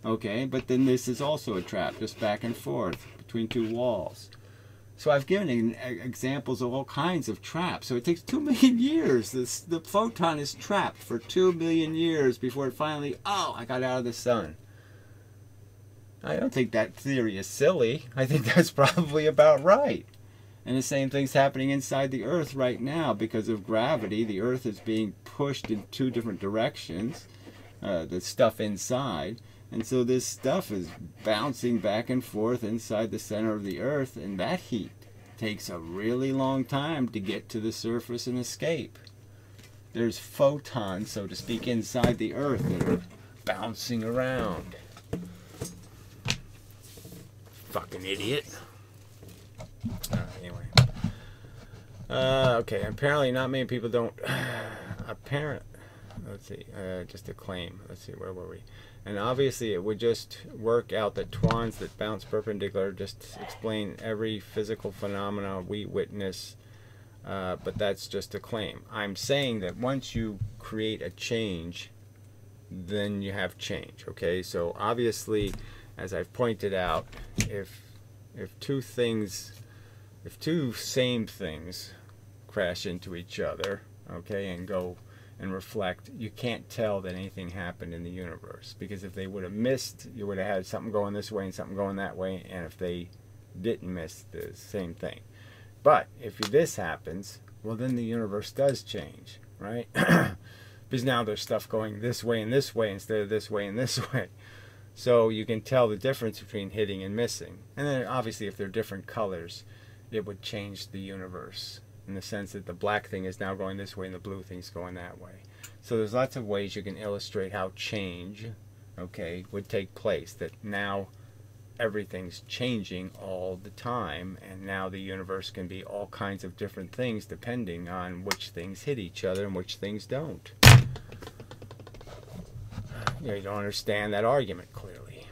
Okay, but then this is also a trap, just back and forth between two walls. So I've given examples of all kinds of traps. So it takes 2 million years. The photon is trapped for 2 million years before it finally, oh, I got out of the sun. I don't think that theory is silly. I think that's probably about right. And the same thing's happening inside the Earth right now because of gravity. The Earth is being pushed in 2 different directions, the stuff inside. And so this stuff is bouncing back and forth inside the center of the Earth, and that heat takes a really long time to get to the surface and escape. There's photons, so to speak, inside the Earth that are bouncing around. Fucking idiot. Anyway. Okay, apparently not many people don't... Let's see, just a claim. Let's see, where were we? And obviously it would just work out that twans that bounce perpendicular just explain every physical phenomena we witness, but that's just a claim. I'm saying that once you create a change, then you have change, okay? So obviously, as I've pointed out, if two same things crash into each other, okay, and go and reflect, you can't tell that anything happened in the universe, because if they would have missed, you would have had something going this way and something going that way, and if they didn't miss, the same thing. But if this happens, well, then the universe does change, right? Because now there's stuff going this way and this way instead of this way and this way. So you can tell the difference between hitting and missing. And then obviously if they're different colors, it would change the universe, in the sense that the black thing is now going this way and the blue thing's going that way. So there's lots of ways you can illustrate how change, okay, would take place, that now everything's changing all the time, and now the universe can be all kinds of different things depending on which things hit each other and which things don't. You don't understand that argument clearly.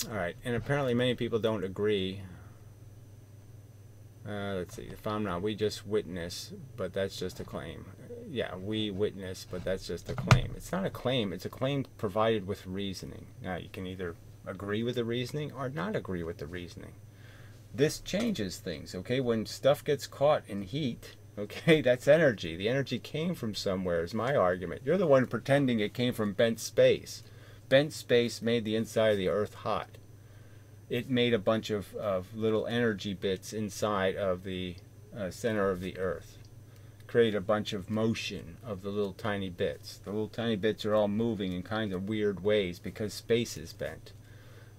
Alright, and apparently many people don't agree. Let's see, if I'm not, we just witness, but that's just a claim. Yeah, we witness, but that's just a claim. It's not a claim, it's a claim provided with reasoning. Now, you can either agree with the reasoning or not agree with the reasoning. This changes things, okay? When stuff gets caught in heat, okay, that's energy. The energy came from somewhere, is my argument. You're the one pretending it came from bent space. Bent space made the inside of the Earth hot. It made a bunch of little energy bits inside of the center of the Earth. Create a bunch of motion of the little tiny bits. The little tiny bits are all moving in kinds of weird ways because space is bent.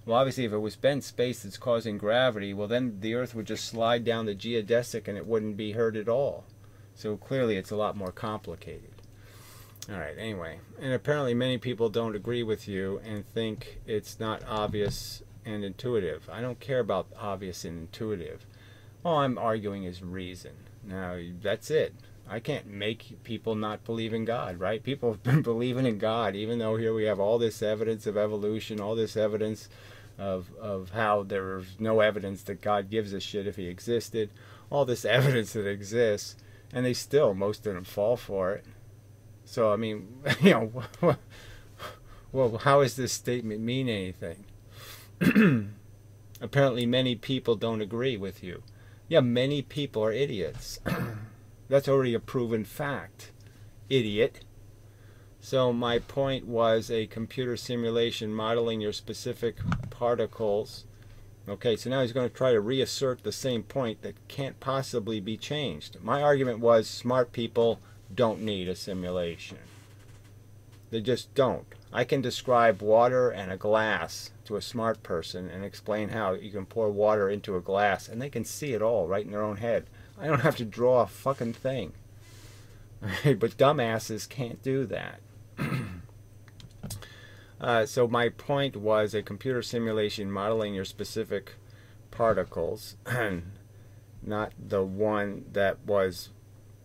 Well, obviously, if it was bent space that's causing gravity, well, then the Earth would just slide down the geodesic and it wouldn't be hurt at all. So clearly, it's a lot more complicated. All right, anyway. And apparently, many people don't agree with you and think it's not obvious and intuitive. I don't care about obvious and intuitive. All I'm arguing is reason. Now, that's it. I can't make people not believe in God, right? People have been believing in God, even though here we have all this evidence of evolution, all this evidence of how there's no evidence that God gives a shit if he existed, all this evidence that exists, and they still, most of them, fall for it. So, I mean, you know, well, how does this statement mean anything? Apparently many people don't agree with you. Yeah, many people are idiots. That's already a proven fact. Idiot. So my point was a computer simulation modeling your specific particles. Okay, so now he's going to try to reassert the same point that can't possibly be changed. My argument was smart people don't need a simulation. They just don't. I can describe water and a glass to a smart person and explain how you can pour water into a glass and they can see it all right in their own head. I don't have to draw a fucking thing. But dumbasses can't do that. So my point was a computer simulation modeling your specific particles, not the one that was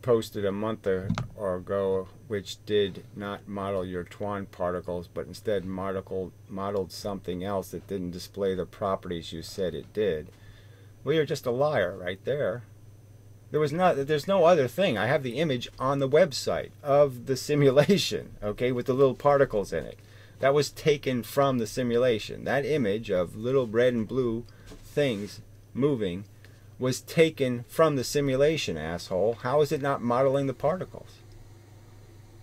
posted a month ago, which did not model your Twan particles, but instead modeled something else that didn't display the properties you said it did. Well, you're just a liar right there. There's no other thing. I have the image on the website of the simulation, okay, with the little particles in it. That was taken from the simulation. That image of little red and blue things moving was taken from the simulation, asshole. How is it not modeling the particles?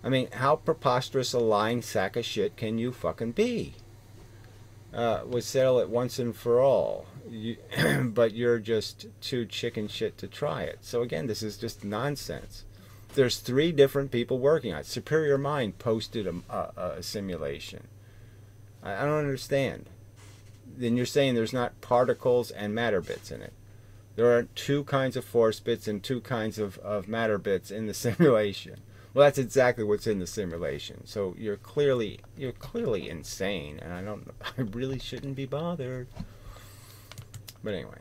I mean, how preposterous a lying sack of shit can you fucking be? Would settle it once and for all. But you're just too chicken shit to try it. So again, this is just nonsense. There's 3 different people working on it. Superior Mind posted a simulation. I don't understand. Then you're saying there's not particles and matter bits in it. There are 2 kinds of force bits and 2 kinds of matter bits in the simulation. Well, that's exactly what's in the simulation. So you're clearly insane, and I really shouldn't be bothered. But anyway,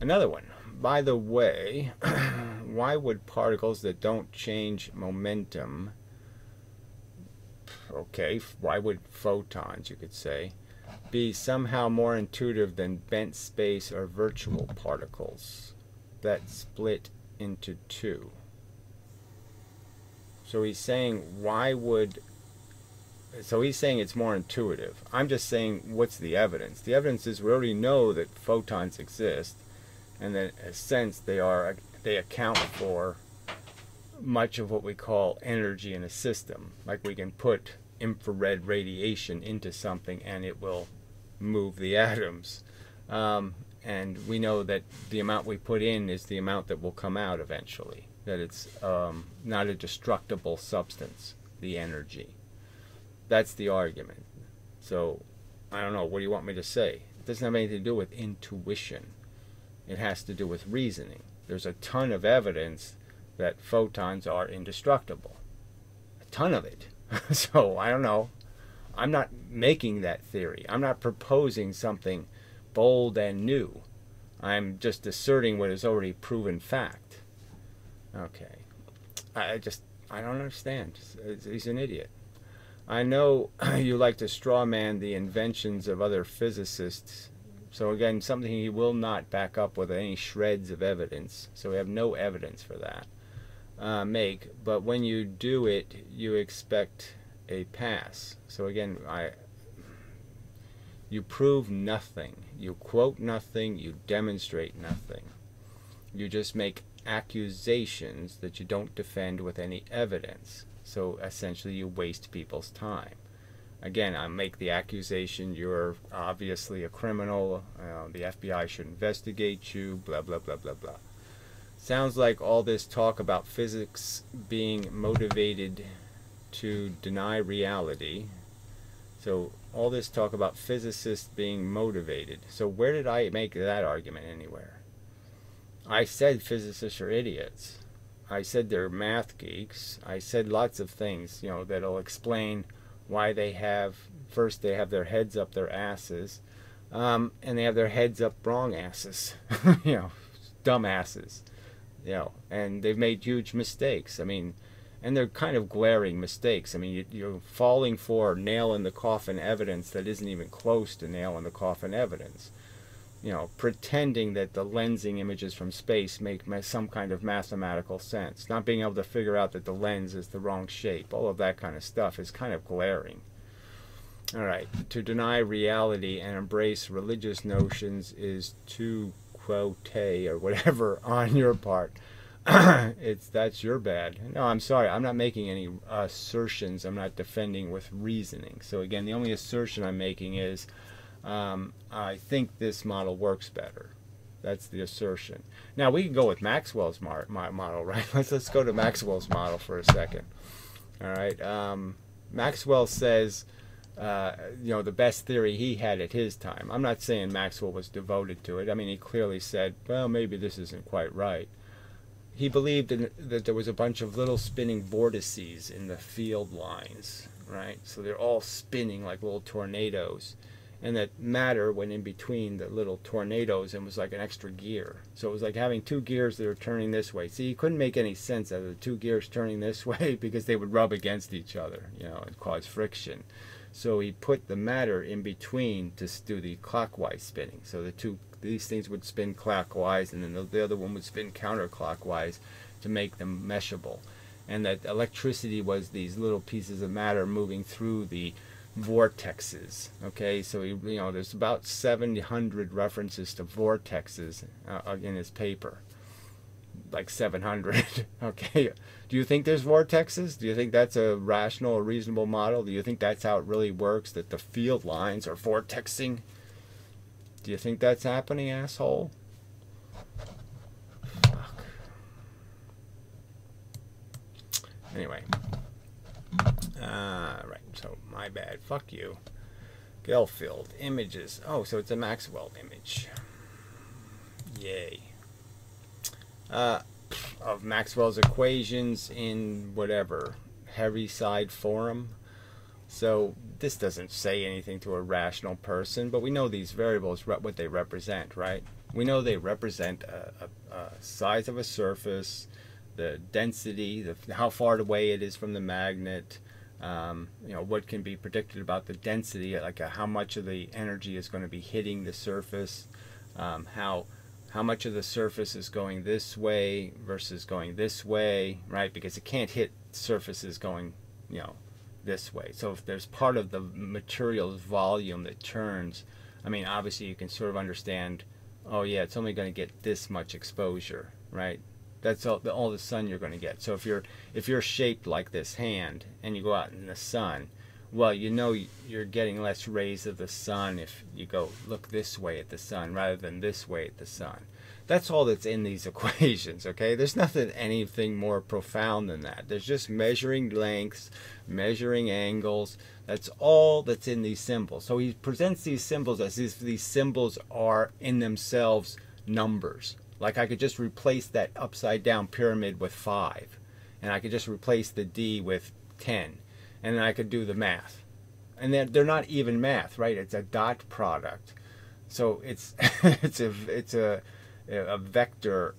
another one. By the way, why would particles that don't change momentum, okay, why would photons, you could say, be somehow more intuitive than bent space or virtual particles that split into 2? So he's saying he's saying it's more intuitive. I'm just saying, what's the evidence? The evidence is we already know that photons exist, and that in a sense they account for much of what we call energy in a system. Like we can put infrared radiation into something and it will move the atoms. And we know that the amount we put in is the amount that will come out eventually. That it's not a destructible substance, the energy. That's the argument. So, I don't know, what do you want me to say? It doesn't have anything to do with intuition. It has to do with reasoning. There's a ton of evidence that photons are indestructible. A ton of it. So I don't know. I'm not making that theory. I'm not proposing something bold and new. I'm just asserting what is already proven fact. Okay. I don't understand. He's an idiot. I know you like to straw man the inventions of other physicists. So again, something he will not back up with any shreds of evidence. So we have no evidence for that. But when you do it, you expect a pass. So again, you prove nothing. You quote nothing. You demonstrate nothing. You just make accusations that you don't defend with any evidence. So essentially you waste people's time. Again, I make the accusation you're obviously a criminal, the FBI should investigate you, blah, blah, blah, blah, blah. Sounds like all this talk about physics being motivated to deny reality. So all this talk about physicists being motivated. So where did I make that argument anywhere? I said physicists are idiots. I said they're math geeks. I said lots of things, that'll explain why they have, first they have their heads up their asses, and they have their heads up wrong asses, dumb asses, and they've made huge mistakes. I mean, and they're kind of glaring mistakes. I mean, you're falling for nail in the coffin evidence that isn't even close to nail in the coffin evidence. Pretending that the lensing images from space make some kind of mathematical sense. Not being able to figure out that the lens is the wrong shape. All of that kind of stuff is kind of glaring. All right. To deny reality and embrace religious notions is to quote or whatever on your part. That's your bad. No, I'm sorry. I'm not making any assertions. I'm not defending with reasoning. So again, the only assertion I'm making is I think this model works better. That's the assertion. Now we can go with Maxwell's model, right? Let's go to Maxwell's model for a second. All right. Maxwell says, the best theory he had at his time. I'm not saying Maxwell was devoted to it. I mean, he clearly said, well, maybe this isn't quite right. He believed that there was a bunch of little spinning vortices in the field lines, right? So they're all spinning like little tornadoes. And that matter went in between the little tornadoes and was like an extra gear. So it was like having two gears that are turning this way. See, you couldn't make any sense out of the two gears turning this way because they would rub against each other, and cause friction. So he put the matter in between to do the clockwise spinning. So these things would spin clockwise, and then the other one would spin counterclockwise to make them meshable. And that electricity was these little pieces of matter moving through the vortexes. Okay, so there's about 700 references to vortexes in his paper, like 700. Okay, do you think there's vortexes? Do you think that's a rational or reasonable model? Do you think that's how it really works, that the field lines are vortexing? Do you think that's happening, asshole? Fuck. Anyway. Right, so my bad. Fuck you. Gelfield. Images. Oh, so it's a Maxwell image. Yay. Of Maxwell's equations in whatever, Heaviside Forum. So this doesn't say anything to a rational person, but we know these variables, what they represent, right? We know they represent a size of a surface, the density, how far away it is from the magnet, what can be predicted about the density, like how much of the energy is going to be hitting the surface, how much of the surface is going this way versus going this way, right? Because it can't hit surfaces going, this way. So if there's part of the material's volume that turns, I mean, obviously you can sort of understand, oh yeah, it's only going to get this much exposure, right? That's all the sun you're going to get. So if you're shaped like this hand and you go out in the sun, well, you're getting less rays of the sun if you go look this way at the sun rather than this way at the sun. That's all that's in these equations, okay? There's anything more profound than that. There's just measuring lengths, measuring angles. That's all that's in these symbols. So he presents these symbols as if these symbols are in themselves numbers. Like I could just replace that upside down pyramid with 5. And I could just replace the D with 10. And then I could do the math. And they're not even math, right? It's a dot product. So it's it's a vector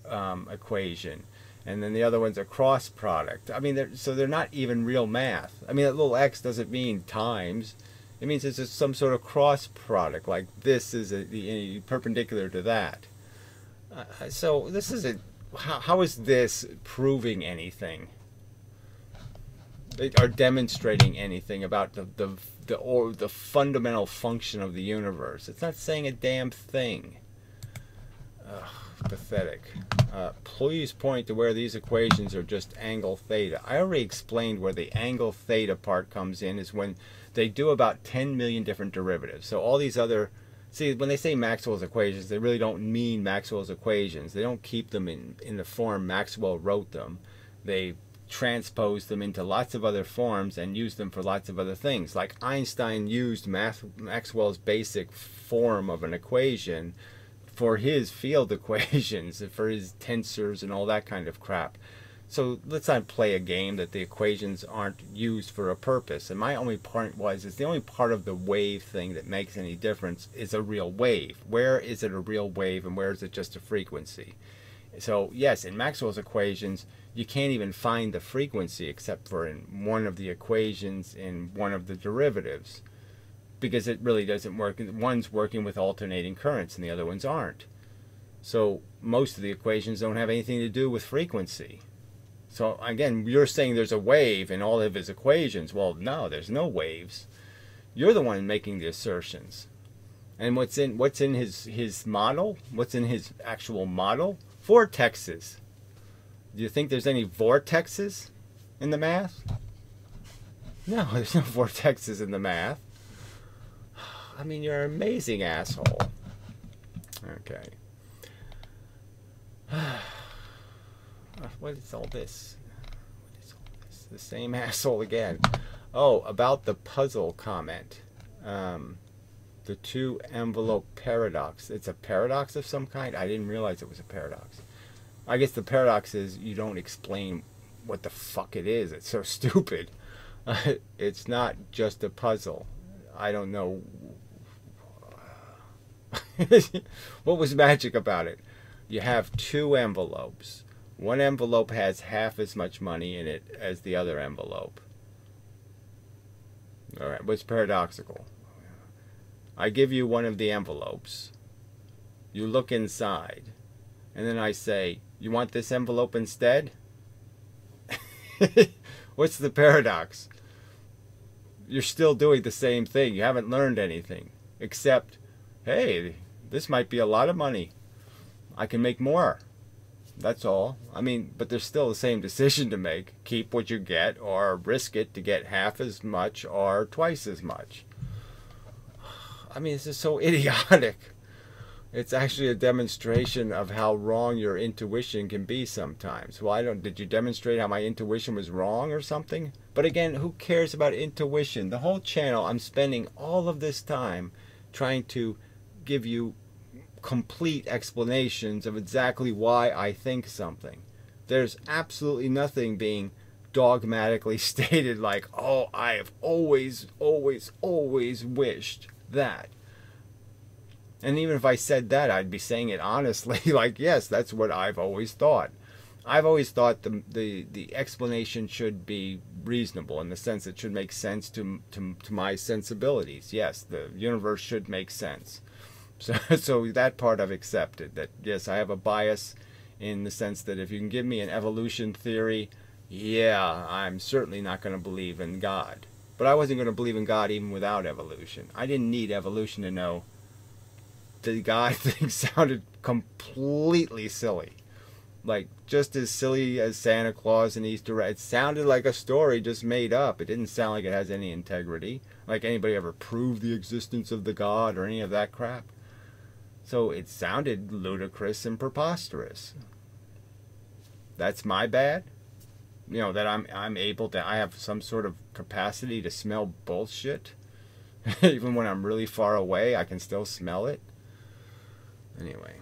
equation. And then the other one's a cross product. I mean, they're not even real math. I mean, that little x doesn't mean times. It means it's just some sort of cross product. Like this is perpendicular to that. So this is how is this proving anything? They are demonstrating anything about the fundamental function of the universe. It's not saying a damn thing. Ugh, pathetic. Please point to where these equations are just angle theta. I already explained where the angle theta part comes in is when they do about 10 million different derivatives. So all these other, see, when they say Maxwell's equations, they really don't mean Maxwell's equations. They don't keep them in the form Maxwell wrote them. They transpose them into lots of other forms and use them for lots of other things. Like Einstein used Maxwell's basic form of an equation for his field equations, for his tensors and all that kind of crap. So let's not play a game that the equations aren't used for a purpose. And my only point was, is the only part of the wave thing that makes any difference is a real wave. Where is it a real wave and where is it just a frequency? So yes, in Maxwell's equations, you can't even find the frequency except for in one of the equations in one of the derivatives, because it really doesn't work. One's working with alternating currents and the other ones aren't. So most of the equations don't have anything to do with frequency. So again, you're saying there's a wave in all of his equations. Well, no, there's no waves. You're the one making the assertions. And what's in his model? What's in his actual model? Vortexes. Do you think there's any vortexes in the math? No, there's no vortexes in the math. I mean, you're an amazing asshole. Okay. What is all this? What is all this? The same asshole again. Oh, about the puzzle comment. The two envelope paradox. It's a paradox of some kind? I didn't realize it was a paradox. I guess the paradox is you don't explain what the fuck it is. It's so stupid. It's not just a puzzle. I don't know. What was magic about it? You have two envelopes. One envelope has half as much money in it as the other envelope. Alright, what's paradoxical? I give you one of the envelopes. You look inside. And then I say, you want this envelope instead? What's the paradox? You're still doing the same thing. You haven't learned anything. Except, hey, this might be a lot of money. I can make more. That's all. I mean, but there's still the same decision to make. Keep what you get or risk it to get half as much or twice as much. I mean, this is so idiotic. It's actually a demonstration of how wrong your intuition can be sometimes. Well, did you demonstrate how my intuition was wrong or something? But again, who cares about intuition? The whole channel, I'm spending all of this time trying to give you complete explanations of exactly why I think something. There's absolutely nothing being dogmatically stated like, oh, I have always, always, always wished that. And even if I said that, I'd be saying it honestly, like, yes, that's what I've always thought. I've always thought the explanation should be reasonable in the sense it should make sense to my sensibilities. Yes, the universe should make sense. So that part I've accepted, that yes, I have a bias in the sense that if you can give me an evolution theory, yeah, I'm certainly not going to believe in God. But I wasn't going to believe in God even without evolution. I didn't need evolution to know. The God thing sounded completely silly. Like, just as silly as Santa Claus and Easter. It sounded like a story just made up. It didn't sound like it has any integrity. Like anybody ever proved the existence of the God or any of that crap. So it sounded ludicrous and preposterous. That's my bad? You know, that I'm able to, I have some sort of capacity to smell bullshit. Even when I'm really far away, I can still smell it. Anyway,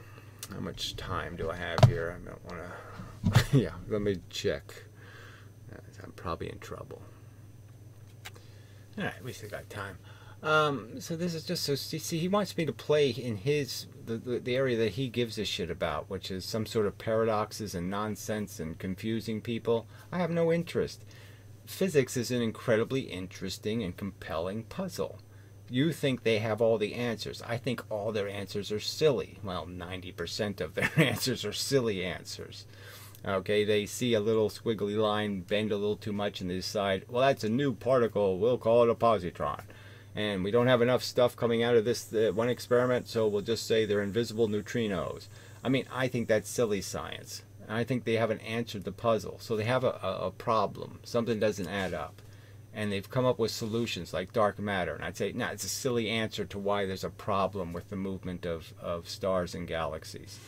How much time do I have here? I don't want to... yeah, let me check. I'm probably in trouble. Alright, we still got time. So this is just so... See, he wants me to play in his... The area that he gives a shit about, which is some sort of paradoxes and nonsense and confusing people. I have no interest. Physics is an incredibly interesting and compelling puzzle. You think they have all the answers. I think all their answers are silly. Well, 90% of their answers are silly answers. Okay, they see a little squiggly line, bend a little too much, and they decide, well, that's a new particle. We'll call it a positron. And we don't have enough stuff coming out of this one experiment, so we'll just say they're invisible neutrinos. I mean, I think that's silly science. I think they haven't answered the puzzle. So they have a problem. Something doesn't add up. And they've come up with solutions like dark matter. And I'd say, no, it's a silly answer to why there's a problem with the movement of stars and galaxies.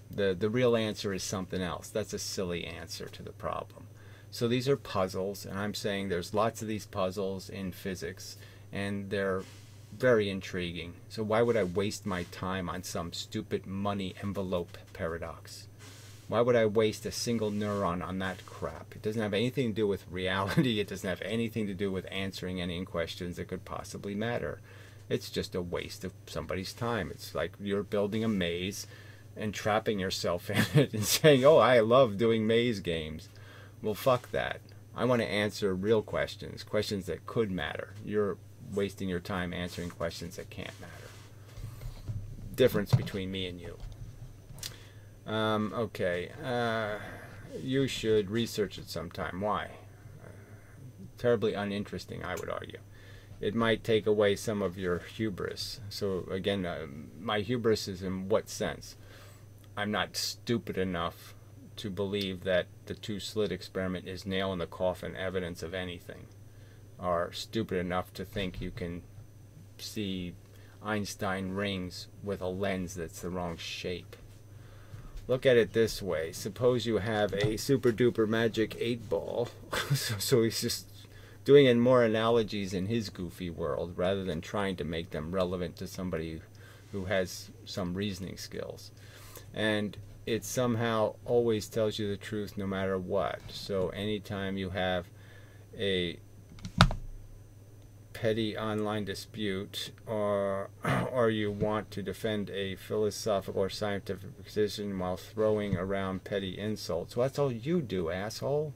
The real answer is something else. That's a silly answer to the problem. So these are puzzles, and I'm saying there's lots of these puzzles in physics, and they're very intriguing. So why would I waste my time on some stupid money envelope paradox? Why would I waste a single neuron on that crap? It doesn't have anything to do with reality. It doesn't have anything to do with answering any questions that could possibly matter. It's just a waste of somebody's time. It's like you're building a maze and trapping yourself in it and saying, oh, I love doing maze games. Well, fuck that. I want to answer real questions, questions that could matter. You're wasting your time answering questions that can't matter. Difference between me and you. Okay, you should research it sometime. Why? Terribly uninteresting, I would argue. It might take away some of your hubris. So again, my hubris is in what sense? I'm not stupid enough to believe that the two-slit experiment is nail in the coffin evidence of anything, or stupid enough to think you can see Einstein rings with a lens that's the wrong shape. Look at it this way. Suppose you have a super duper magic 8-ball. So he's just doing in more analogies in his goofy world rather than trying to make them relevant to somebody who has some reasoning skills. And it somehow always tells you the truth no matter what. So anytime you have a petty online dispute, or you want to defend a philosophical or scientific position while throwing around petty insults, well, that's all you do, asshole.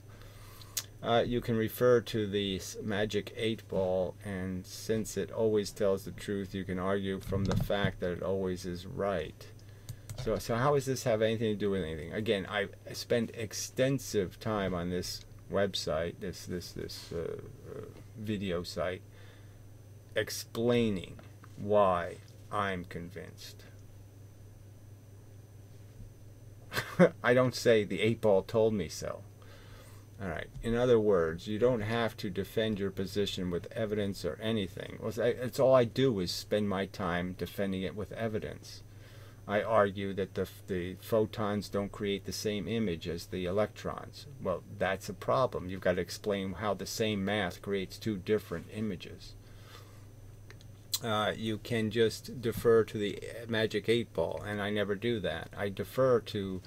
You can refer to the magic 8-ball, and since it always tells the truth, you can argue from the fact that it always is right. So how does this have anything to do with anything? Again, I spent extensive time on this website, this video site, explaining why I'm convinced. I don't say the 8-ball told me so. Alright, in other words, you don't have to defend your position with evidence or anything. It's all I do is spend my time defending it with evidence. I argue that the photons don't create the same image as the electrons. Well, that's a problem. You've got to explain how the same math creates two different images. You can just defer to the magic 8-ball, and I never do that. I defer to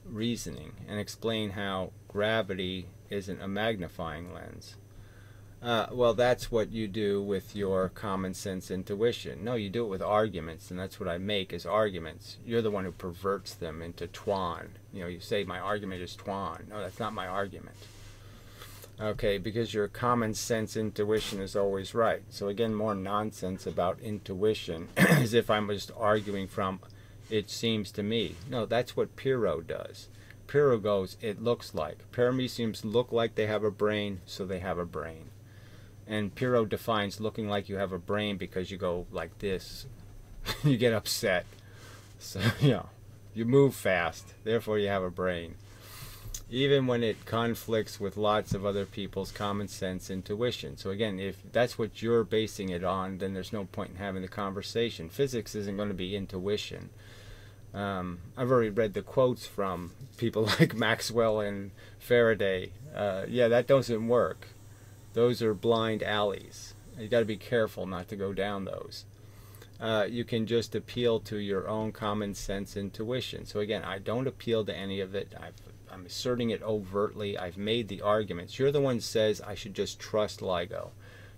reasoning and explain how gravity isn't a magnifying lens. Well, that's what you do with your common sense intuition. No, you do it with arguments, and that's what I make is arguments. You're the one who perverts them into twan. You know, you say my argument is twan. No, that's not my argument. Okay, because your common sense intuition is always right. So again, more nonsense about intuition as if I'm just arguing from it seems to me. No, that's what Pyrrho does. Pyrrho goes, it looks like. Parameciums look like they have a brain, so they have a brain. And Pyrrho defines looking like you have a brain because you go like this. You get upset. So, you know, you move fast, therefore you have a brain. Even when it conflicts with lots of other people's common sense intuition. So again, if that's what you're basing it on, then there's no point in having the conversation. Physics isn't going to be intuition. I've already read the quotes from people like Maxwell and Faraday. Yeah, that doesn't work. Those are blind alleys. You got to be careful not to go down those. you can just appeal to your own common sense intuition. So again, I don't appeal to any of it. I'm asserting it overtly. I've made the arguments. You're the one who says I should just trust LIGO.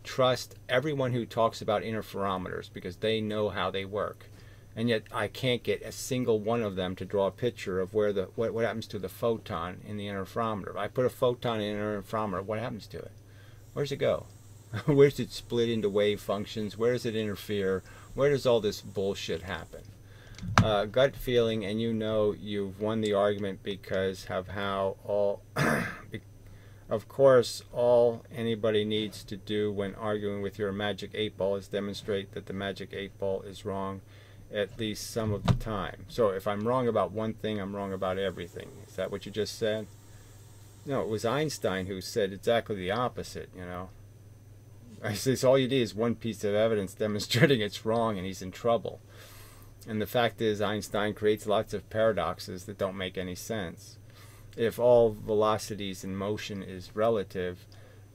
Trust everyone who talks about interferometers because they know how they work. And yet I can't get a single one of them to draw a picture of where what happens to the photon in the interferometer. If I put a photon in an interferometer, what happens to it? Where does it go? Where does it split into wave functions? Where does it interfere? Where does all this bullshit happen? Gut feeling, and you know you've won the argument because of how all... Of course, all anybody needs to do when arguing with your magic 8-ball is demonstrate that the magic 8-ball is wrong at least some of the time. So if I'm wrong about one thing, I'm wrong about everything. Is that what you just said? No, it was Einstein who said exactly the opposite, you know. I says all you need is one piece of evidence demonstrating it's wrong and he's in trouble. And the fact is Einstein creates lots of paradoxes that don't make any sense. If all velocities in motion is relative,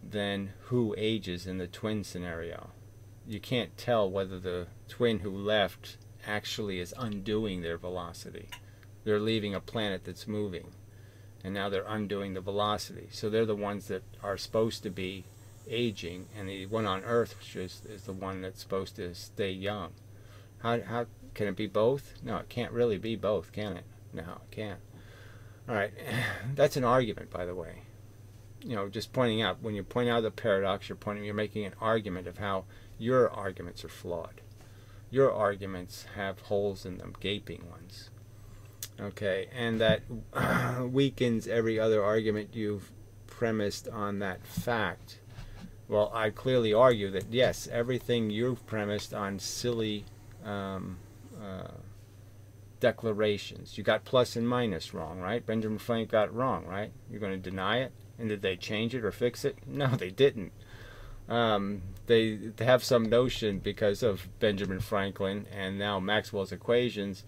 then who ages in the twin scenario? You can't tell whether the twin who left actually is undoing their velocity. They're leaving a planet that's moving, and now they're undoing the velocity. So they're the ones that are supposed to be aging, and the one on Earth is the one that's supposed to stay young. How can it be both? No, it can't really be both, can it? No, it can't. All right, that's an argument, by the way. You know, just pointing out, when you point out the paradox, you're making an argument of how your arguments are flawed. Your arguments have holes in them, gaping ones. Okay, and that weakens every other argument you've premised on that fact. Well, I clearly argue that, yes, everything you've premised on silly declarations. You got plus and minus wrong, right? Benjamin Franklin got it wrong, right? You're going to deny it? And did they change it or fix it? No, they didn't. They have some notion because of Benjamin Franklin and now Maxwell's equations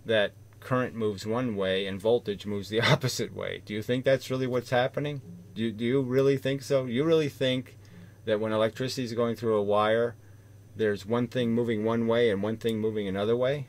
that current moves one way and voltage moves the opposite way. Do you think that's really what's happening? Do you really think so? You really think that when electricity is going through a wire, there's one thing moving one way and one thing moving another way?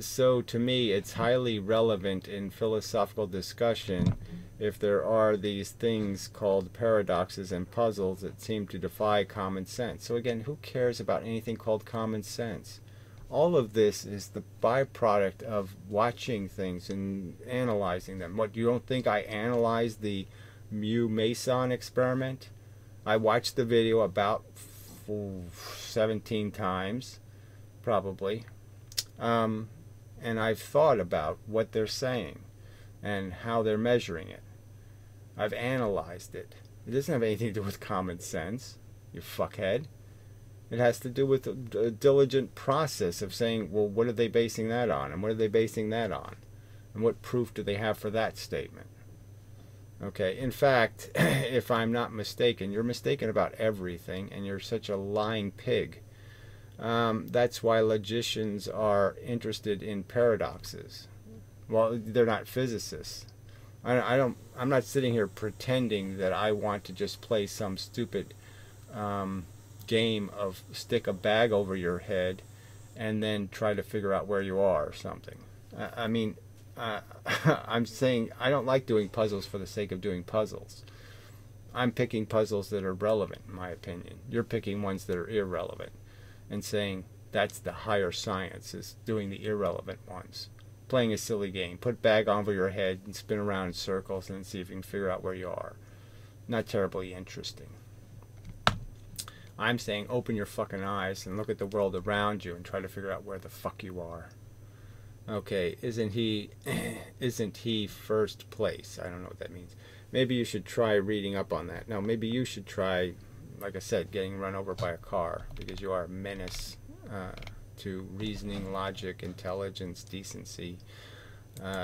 So to me, it's highly relevant in philosophical discussion if there are these things called paradoxes and puzzles that seem to defy common sense. So again, who cares about anything called common sense? All of this is the byproduct of watching things and analyzing them. What, you don't think I analyzed the Mu-Meson experiment? I watched the video about 17 times, probably. And I've thought about what they're saying and how they're measuring it. I've analyzed it. It doesn't have anything to do with common sense, you fuckhead. It has to do with a diligent process of saying, well, what are they basing that on? And what are they basing that on? And what proof do they have for that statement? Okay, in fact, if I'm not mistaken, you're mistaken about everything, and you're such a lying pig. That's why logicians are interested in paradoxes. Well, they're not physicists. I'm not sitting here pretending that I want to just play some stupid game of stick a bag over your head and then try to figure out where you are or something. I mean, I'm saying I don't like doing puzzles for the sake of doing puzzles. I'm picking puzzles that are relevant, in my opinion. You're picking ones that are irrelevant and saying that's the higher science, is doing the irrelevant ones. Playing a silly game. Put bag over your head and spin around in circles and see if you can figure out where you are. Not terribly interesting. I'm saying open your fucking eyes and look at the world around you and try to figure out where the fuck you are. Okay, isn't he first place? I don't know what that means. Maybe you should try reading up on that. No, maybe you should try, like I said, getting run over by a car, because you are a menace to reasoning, logic, intelligence, decency,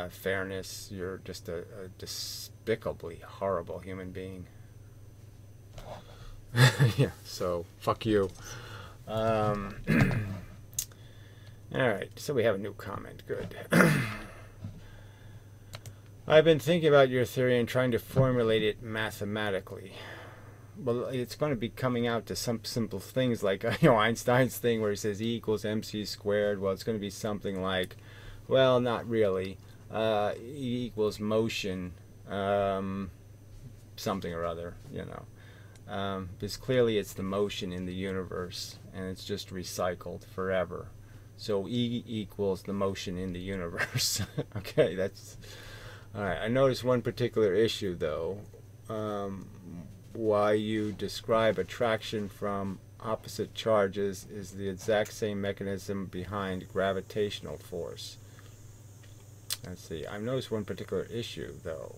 fairness. You're just a despicably horrible human being. Yeah, so fuck you. Alright, so we have a new comment. Good. I've been thinking about your theory and trying to formulate it mathematically. well, it's going to be coming out to some simple things like, you know, Einstein's thing where he says E equals mc squared. Well, it's going to be something like, well, not really. E equals motion, something or other, you know. Because clearly it's the motion in the universe, and it's just recycled forever. So E equals the motion in the universe. Okay, that's... All right, I noticed one particular issue, though. Why you describe attraction from opposite charges is the exact same mechanism behind gravitational force. Let's see, I've noticed one particular issue, though.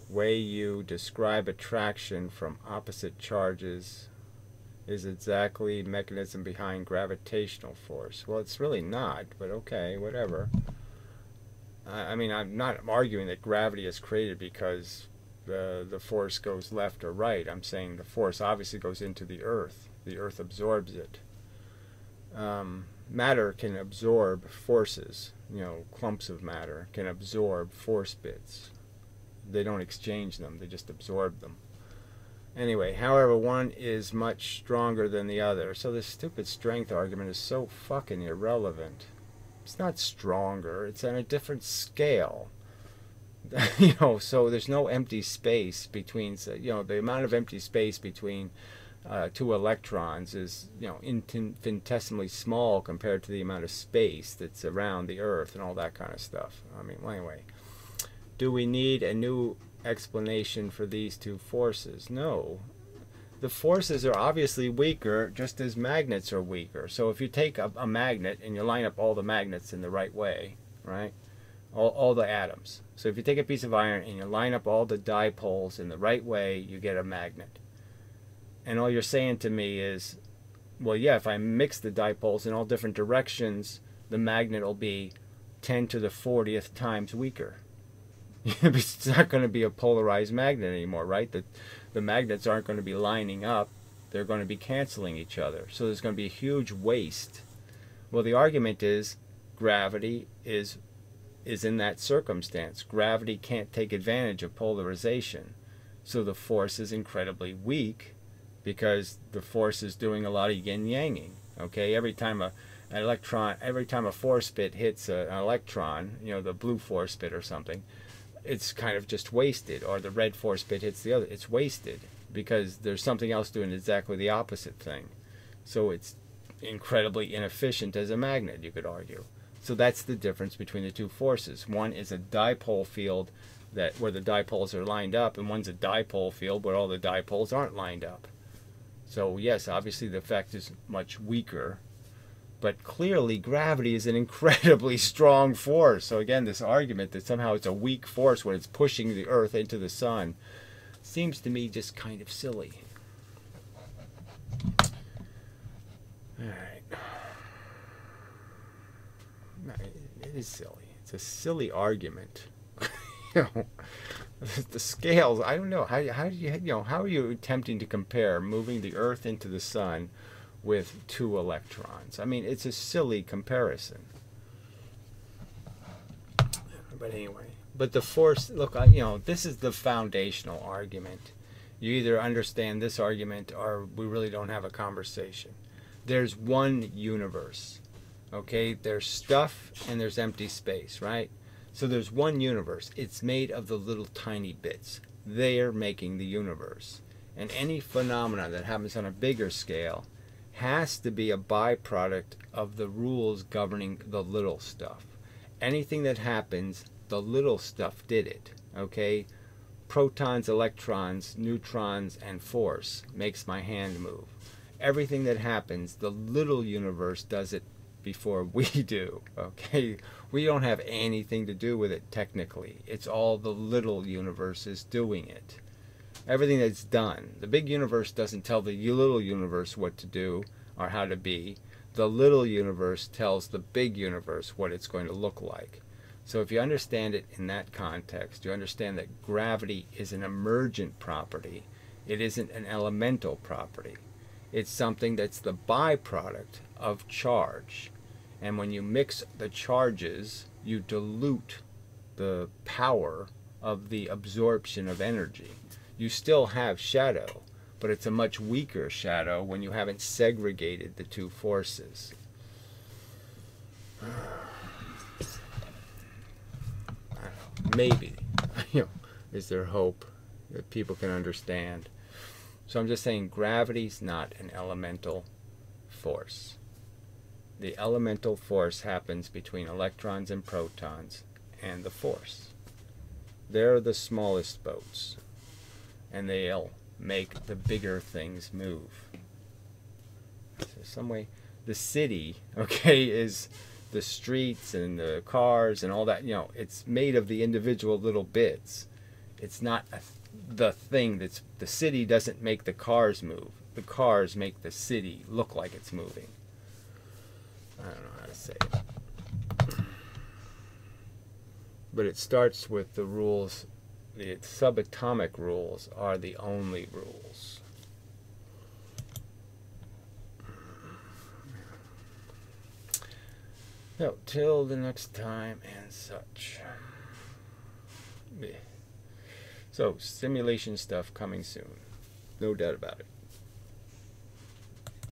Way you describe attraction from opposite charges is exactly mechanism behind gravitational force. Well, it's really not, but okay, whatever. I mean, I'm not arguing that gravity is created because the force goes left or right. I'm saying the force obviously goes into the earth. The earth absorbs it. Matter can absorb forces. You know, clumps of matter can absorb force bits. They don't exchange them, they just absorb them. Anyway, however, one is much stronger than the other. So this stupid strength argument is so fucking irrelevant. It's not stronger, it's on a different scale. You know, so there's no empty space between, you know, the amount of empty space between two electrons is, you know, infinitesimally small compared to the amount of space that's around the Earth and all that kind of stuff. I mean, well, anyway, do we need a new explanation for these two forces? No. The forces are obviously weaker, just as magnets are weaker. So if you take a magnet and you line up all the magnets in the right way, right? All the atoms. So if you take a piece of iron and you line up all the dipoles in the right way, you get a magnet. And all you're saying to me is, well, yeah, if I mix the dipoles in all different directions, the magnet will be 10 to the 40th times weaker. It's not going to be a polarized magnet anymore, right? The magnets aren't going to be lining up. They're going to be canceling each other. So there's going to be a huge waste. Well, the argument is gravity is in that circumstance. Gravity can't take advantage of polarization. So the force is incredibly weak because the force is doing a lot of yin-yanging. Okay, every time a force bit hits an electron, you know, the blue force bit or something, it's kind of just wasted, or the red force bit hits the other, it's wasted because there's something else doing exactly the opposite thing. So it's incredibly inefficient as a magnet, you could argue. So that's the difference between the two forces. One is a dipole field where the dipoles are lined up, and one's a dipole field where all the dipoles aren't lined up. So yes, obviously the effect is much weaker, but clearly gravity is an incredibly strong force. So again, this argument that somehow it's a weak force when it's pushing the Earth into the sun seems to me just kind of silly. All right. It is silly. It's a silly argument. You know, the scales, I don't know. How are you attempting to compare moving the Earth into the sun with two electrons? I mean, it's a silly comparison. But anyway, but the force, look, you know, this is the foundational argument. You either understand this argument or we really don't have a conversation. There's one universe, okay? There's stuff and there's empty space, right? So there's one universe. It's made of the little tiny bits. They're making the universe. And any phenomena that happens on a bigger scale has to be a byproduct of the rules governing the little stuff. Anything that happens, the little stuff did it, okay? Protons, electrons, neutrons, and force makes my hand move. Everything that happens, the little universe does it before we do, okay? We don't have anything to do with it technically. It's all the little universe is doing it. Everything that's done. The big universe doesn't tell the little universe what to do or how to be. The little universe tells the big universe what it's going to look like. So if you understand it in that context, you understand that gravity is an emergent property. It isn't an elemental property. It's something that's the byproduct of charge. And when you mix the charges, you dilute the power of the absorption of energy. You still have shadow, but it's a much weaker shadow when you haven't segregated the two forces. Maybe, is there hope that people can understand? So I'm just saying gravity's not an elemental force. The elemental force happens between electrons and protons and the force. They're the smallest boats, and they'll make the bigger things move. So some way, the city, is the streets and the cars and all that, it's made of the individual little bits. It's not the thing that's, the city doesn't make the cars move. The cars make the city look like it's moving. I don't know how to say it. But it starts with the rules. The subatomic rules are the only rules. So, till the next time and such. So, simulation stuff coming soon. No doubt about it.